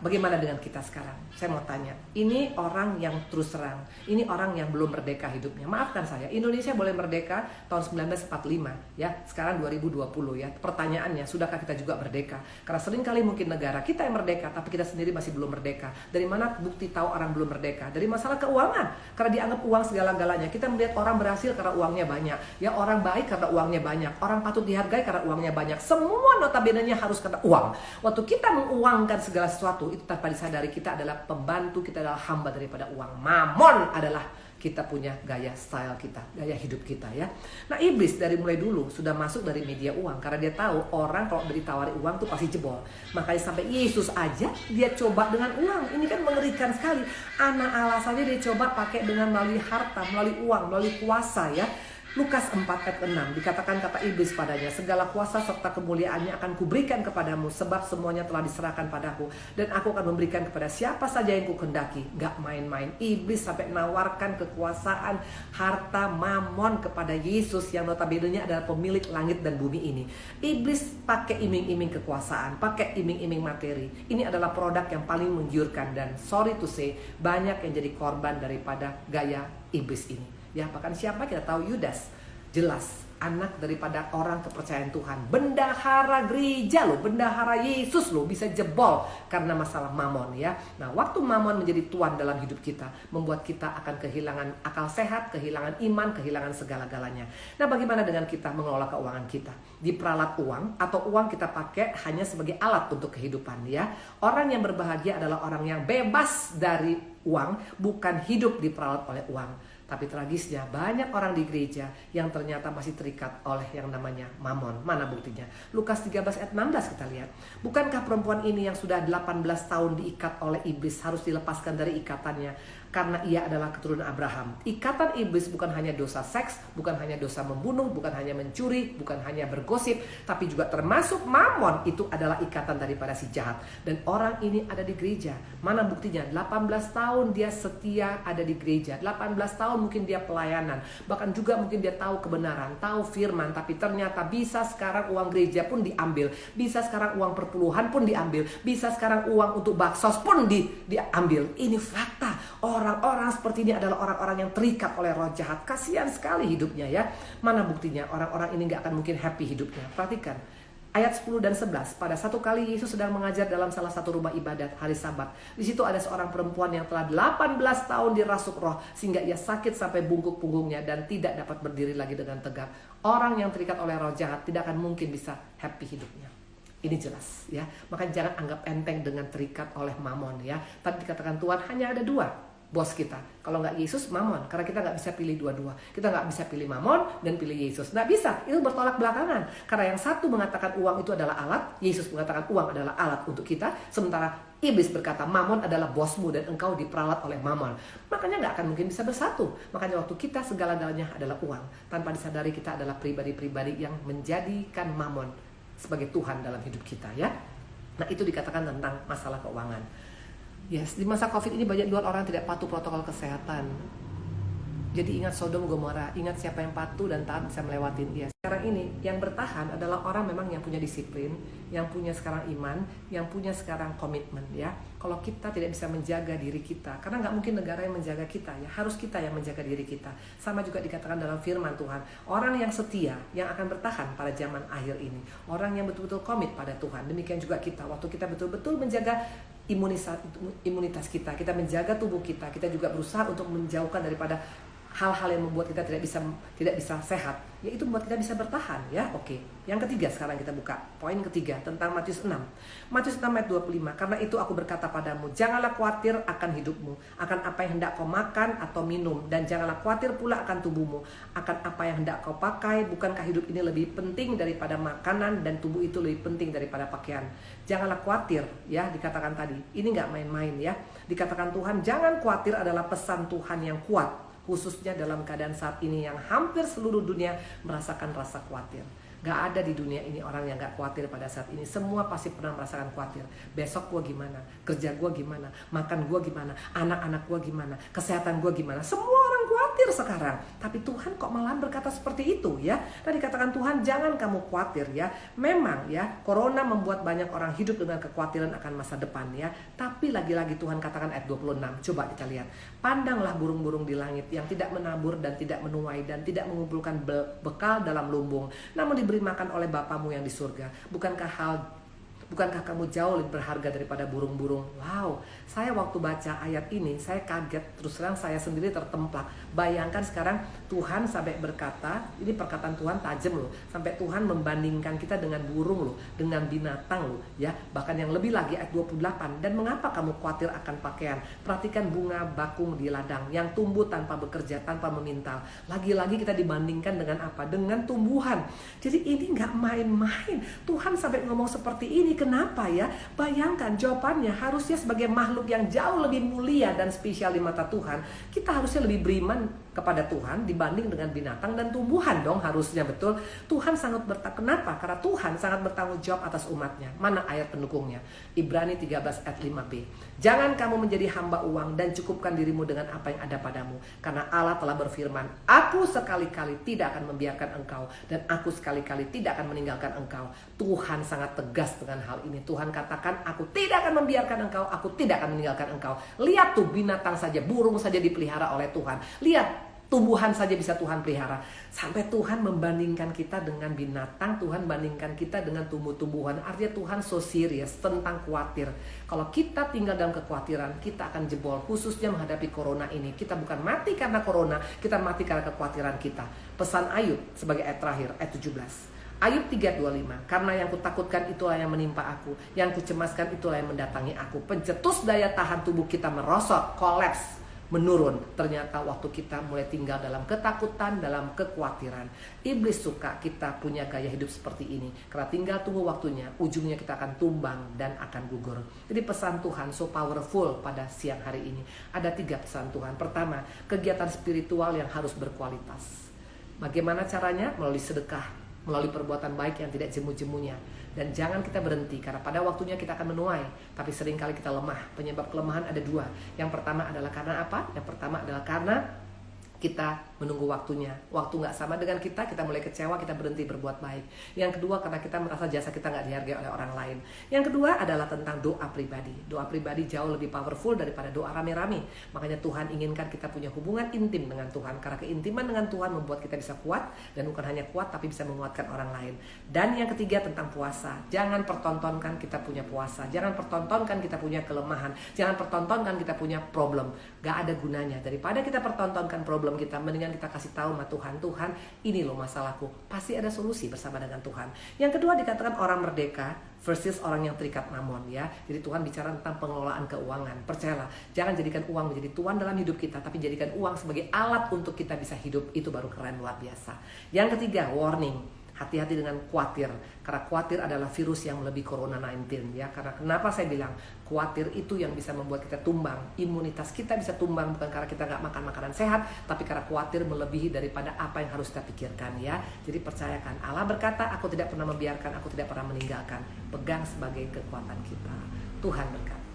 bagaimana dengan kita sekarang? Saya mau tanya, ini orang yang terus terang, ini orang yang belum merdeka hidupnya. Maafkan saya, Indonesia boleh merdeka tahun 1945 ya, sekarang 2020 ya. Pertanyaannya, sudahkah kita juga merdeka? Karena seringkali mungkin negara kita yang merdeka, tapi kita sendiri masih belum merdeka. Dari mana bukti tahu orang belum merdeka? Dari masalah keuangan, karena dianggap uang segala-galanya. Kita melihat orang berhasil karena uangnya banyak, ya orang baik karena uangnya banyak, orang patut dihargai karena uangnya banyak. Semua notabene-nya harus karena uang. Waktu kita menguangkan segala sesuatu, itu tanpa disadari kita adalah pembantu, kita adalah hamba daripada uang. Mamon adalah kita punya gaya style kita, gaya hidup kita ya. Nah, iblis dari mulai dulu sudah masuk dari media uang, karena dia tahu orang kalau ditawari uang tuh pasti jebol. Makanya sampai Yesus aja dia coba dengan uang. Ini kan mengerikan sekali. Anak Allah saja dia coba pakai dengan melalui harta, melalui uang, melalui kuasa ya. Lukas 4 ayat 6 dikatakan kata iblis padanya, segala kuasa serta kemuliaannya akan kuberikan kepadamu, sebab semuanya telah diserahkan padaku, dan aku akan memberikan kepada siapa saja yang kukendaki. Gak main-main, iblis sampai menawarkan kekuasaan, harta, mamon kepada Yesus yang notabene-nya adalah pemilik langit dan bumi ini. Iblis pakai iming-iming kekuasaan, pakai iming-iming materi. Ini adalah produk yang paling menggiurkan, dan sorry to say, banyak yang jadi korban daripada gaya iblis ini. Ya, bahkan siapa kita tahu, Yudas, jelas anak daripada orang kepercayaan Tuhan, bendahara gereja loh, bendahara Yesus loh, bisa jebol karena masalah mamon ya. Nah, waktu mamon menjadi tuan dalam hidup kita, membuat kita akan kehilangan akal sehat, kehilangan iman, kehilangan segala-galanya. Nah, bagaimana dengan kita mengelola keuangan kita? Diperalat uang, atau uang kita pakai hanya sebagai alat untuk kehidupan ya. Orang yang berbahagia adalah orang yang bebas dari uang, bukan hidup diperalat oleh uang. Tapi tragisnya banyak orang di gereja yang ternyata masih terikat oleh yang namanya mamon. Mana buktinya? Lukas 13 ayat 16 kita lihat. Bukankah perempuan ini yang sudah 18 tahun diikat oleh iblis harus dilepaskan dari ikatannya? Karena ia adalah keturunan Abraham. Ikatan iblis bukan hanya dosa seks, bukan hanya dosa membunuh, bukan hanya mencuri, bukan hanya bergosip, tapi juga termasuk mamon. Itu adalah ikatan daripada si jahat. Dan orang ini ada di gereja. Mana buktinya? 18 tahun dia setia ada di gereja. 18 tahun mungkin dia pelayanan. Bahkan juga mungkin dia tahu kebenaran, tahu firman. Tapi ternyata bisa sekarang uang gereja pun diambil. Bisa sekarang uang perpuluhan pun diambil. Bisa sekarang uang untuk baksos pun diambil. Ini fakta. Orang-orang seperti ini adalah orang-orang yang terikat oleh roh jahat. Kasihan sekali hidupnya ya. Mana buktinya? Orang-orang ini gak akan mungkin happy hidupnya. Perhatikan ayat 10 dan 11. Pada satu kali Yesus sedang mengajar dalam salah satu rumah ibadat hari Sabat. Di situ ada seorang perempuan yang telah 18 tahun dirasuk roh, sehingga ia sakit sampai bungkuk punggungnya dan tidak dapat berdiri lagi dengan tegak. Orang yang terikat oleh roh jahat tidak akan mungkin bisa happy hidupnya. Ini jelas ya. Makanya jangan anggap enteng dengan terikat oleh mamon ya. Tadi dikatakan Tuhan hanya ada dua bos kita. Kalau nggak Yesus, mamon. Karena kita nggak bisa pilih dua-dua. Kita nggak bisa pilih mamon dan pilih Yesus. Nggak bisa. Itu bertolak belakangan. Karena yang satu mengatakan uang itu adalah alat. Yesus mengatakan uang adalah alat untuk kita. Sementara iblis berkata mamon adalah bosmu dan engkau diperalat oleh mamon. Makanya nggak akan mungkin bisa bersatu. Makanya waktu kita segala-galanya adalah uang. Tanpa disadari kita adalah pribadi-pribadi yang menjadikan mamon sebagai Tuhan dalam hidup kita ya. Nah, itu dikatakan tentang masalah keuangan. Yes, di masa COVID ini banyak juga orang tidak patuh protokol kesehatan. Jadi ingat Sodom Gomora, ingat siapa yang patuh dan taat bisa melewatin dia. Sekarang ini yang bertahan adalah orang memang yang punya disiplin, yang punya sekarang iman, yang punya sekarang komitmen ya. Kalau kita tidak bisa menjaga diri kita, karena nggak mungkin negara yang menjaga kita ya, harus kita yang menjaga diri kita. Sama juga dikatakan dalam firman Tuhan, orang yang setia yang akan bertahan pada zaman akhir ini, orang yang betul-betul komit pada Tuhan. Demikian juga kita, waktu kita betul-betul menjaga imunitas kita menjaga tubuh kita juga berusaha untuk menjauhkan daripada hal-hal yang membuat kita tidak bisa sehat, yaitu membuat kita bisa bertahan ya. Oke. Yang ketiga sekarang kita buka poin ketiga tentang Matius 6. Matius 6 ayat 25. Karena itu aku berkata padamu, janganlah khawatir akan hidupmu, akan apa yang hendak kau makan atau minum, dan janganlah khawatir pula akan tubuhmu, akan apa yang hendak kau pakai. Bukankah hidup ini lebih penting daripada makanan dan tubuh itu lebih penting daripada pakaian? Janganlah khawatir ya, dikatakan tadi. Ini nggak main-main ya. Dikatakan Tuhan, jangan khawatir adalah pesan Tuhan yang kuat. khususnya dalam keadaan saat ini yang hampir seluruh dunia merasakan rasa khawatir. Gak ada di dunia ini orang yang gak khawatir pada saat ini. Semua pasti pernah merasakan khawatir. Besok gue gimana? Kerja gue gimana? Makan gue gimana? Anak-anak gue gimana? Kesehatan gue gimana? Semua orang khawatir sekarang. Tapi Tuhan kok malah berkata seperti itu ya. Dan dikatakan Tuhan, jangan kamu khawatir ya. Memang ya, corona membuat banyak orang hidup dengan kekhawatiran akan masa depan ya. Tapi lagi-lagi Tuhan katakan ayat 26. Coba kita lihat. Pandanglah burung-burung di langit yang tidak menabur dan tidak menuai dan tidak mengumpulkan bekal dalam lumbung, namun diberi makan oleh Bapamu yang di surga. Bukankah kamu jauh lebih berharga daripada burung-burung? Wow, saya waktu baca ayat ini, saya kaget. Terus terang saya sendiri tertemplak. Bayangkan sekarang Tuhan sampai berkata, ini perkataan Tuhan tajam loh. Sampai Tuhan membandingkan kita dengan burung loh, dengan binatang loh. Ya, bahkan yang lebih lagi ayat 28. Dan mengapa kamu khawatir akan pakaian? Perhatikan bunga bakung di ladang yang tumbuh tanpa bekerja, tanpa memintal. Lagi-lagi kita dibandingkan dengan apa? Dengan tumbuhan. Jadi ini nggak main-main. Tuhan sampai ngomong seperti ini. Kenapa ya? Bayangkan jawabannya, harusnya sebagai makhluk yang jauh lebih mulia dan spesial di mata Tuhan, kita harusnya lebih beriman kepada Tuhan dibanding dengan binatang dan tumbuhan dong, harusnya, betul. Tuhan sangat kenapa? Karena Tuhan sangat bertanggung jawab atas umatnya. Mana ayat pendukungnya? Ibrani 13 ayat 5b. Jangan kamu menjadi hamba uang dan cukupkan dirimu dengan apa yang ada padamu, karena Allah telah berfirman, aku sekali-kali tidak akan membiarkan engkau dan aku sekali-kali tidak akan meninggalkan engkau. Tuhan sangat tegas dengan hal ini. Tuhan katakan, aku tidak akan membiarkan engkau, aku tidak akan meninggalkan engkau. Lihat tuh, binatang saja, burung saja dipelihara oleh Tuhan. Lihat, tumbuhan saja bisa Tuhan pelihara. Sampai Tuhan membandingkan kita dengan binatang, Tuhan bandingkan kita dengan tumbuh-tumbuhan. Artinya Tuhan so serious tentang khawatir. Kalau kita tinggal dalam kekhawatiran, kita akan jebol, khususnya menghadapi corona ini. Kita bukan mati karena corona, kita mati karena kekhawatiran kita. Pesan Ayub sebagai ayat terakhir, ayat 17. Ayub 3:25. Karena yang kutakutkan itulah yang menimpa aku, yang kucemaskan itulah yang mendatangi aku. Pencetus daya tahan tubuh kita merosot, kolaps, menurun. Ternyata waktu kita mulai tinggal dalam ketakutan, dalam kekhawatiran. Iblis suka kita punya gaya hidup seperti ini, karena tinggal tunggu waktunya, ujungnya kita akan tumbang dan akan gugur. Jadi pesan Tuhan so powerful pada siang hari ini. Ada 3 pesan Tuhan. Pertama, kegiatan spiritual yang harus berkualitas. Bagaimana caranya? Melalui sedekah, melalui perbuatan baik yang tidak jemu-jemunya. Dan jangan kita berhenti, karena pada waktunya kita akan menuai, tapi seringkali kita lemah. Penyebab kelemahan ada 2. Yang pertama adalah karena apa? Yang pertama adalah karena kita menunggu waktunya. Waktu nggak sama dengan kita mulai kecewa, kita berhenti berbuat baik. Yang kedua, karena kita merasa jasa kita nggak dihargai oleh orang lain. Yang kedua adalah tentang doa pribadi. Doa pribadi jauh lebih powerful daripada doa rame-rame. Makanya Tuhan inginkan kita punya hubungan intim dengan Tuhan, karena keintiman dengan Tuhan membuat kita bisa kuat, dan bukan hanya kuat tapi bisa menguatkan orang lain. Dan yang ketiga tentang puasa. Jangan pertontonkan kita punya puasa, jangan pertontonkan kita punya kelemahan, jangan pertontonkan kita punya problem. Gak ada gunanya. Daripada kita pertontonkan problem kita, mendingan kita kasih tahu sama Tuhan, Tuhan ini loh masalahku, pasti ada solusi bersama dengan Tuhan. Yang kedua dikatakan orang merdeka versus orang yang terikat mamon ya. Jadi Tuhan bicara tentang pengelolaan keuangan. Percayalah, jangan jadikan uang menjadi tuan dalam hidup kita, tapi jadikan uang sebagai alat untuk kita bisa hidup. Itu baru keren, luar biasa. Yang ketiga, warning. Hati-hati dengan khawatir, karena khawatir adalah virus yang melebihi Corona 19 ya. Karena kenapa saya bilang khawatir itu yang bisa membuat kita tumbang. Imunitas kita bisa tumbang bukan karena kita nggak makan makanan sehat, tapi karena khawatir melebihi daripada apa yang harus kita pikirkan ya. Jadi percayakan, Allah berkata, aku tidak pernah membiarkan, aku tidak pernah meninggalkan. Pegang sebagai kekuatan kita. Tuhan berkata.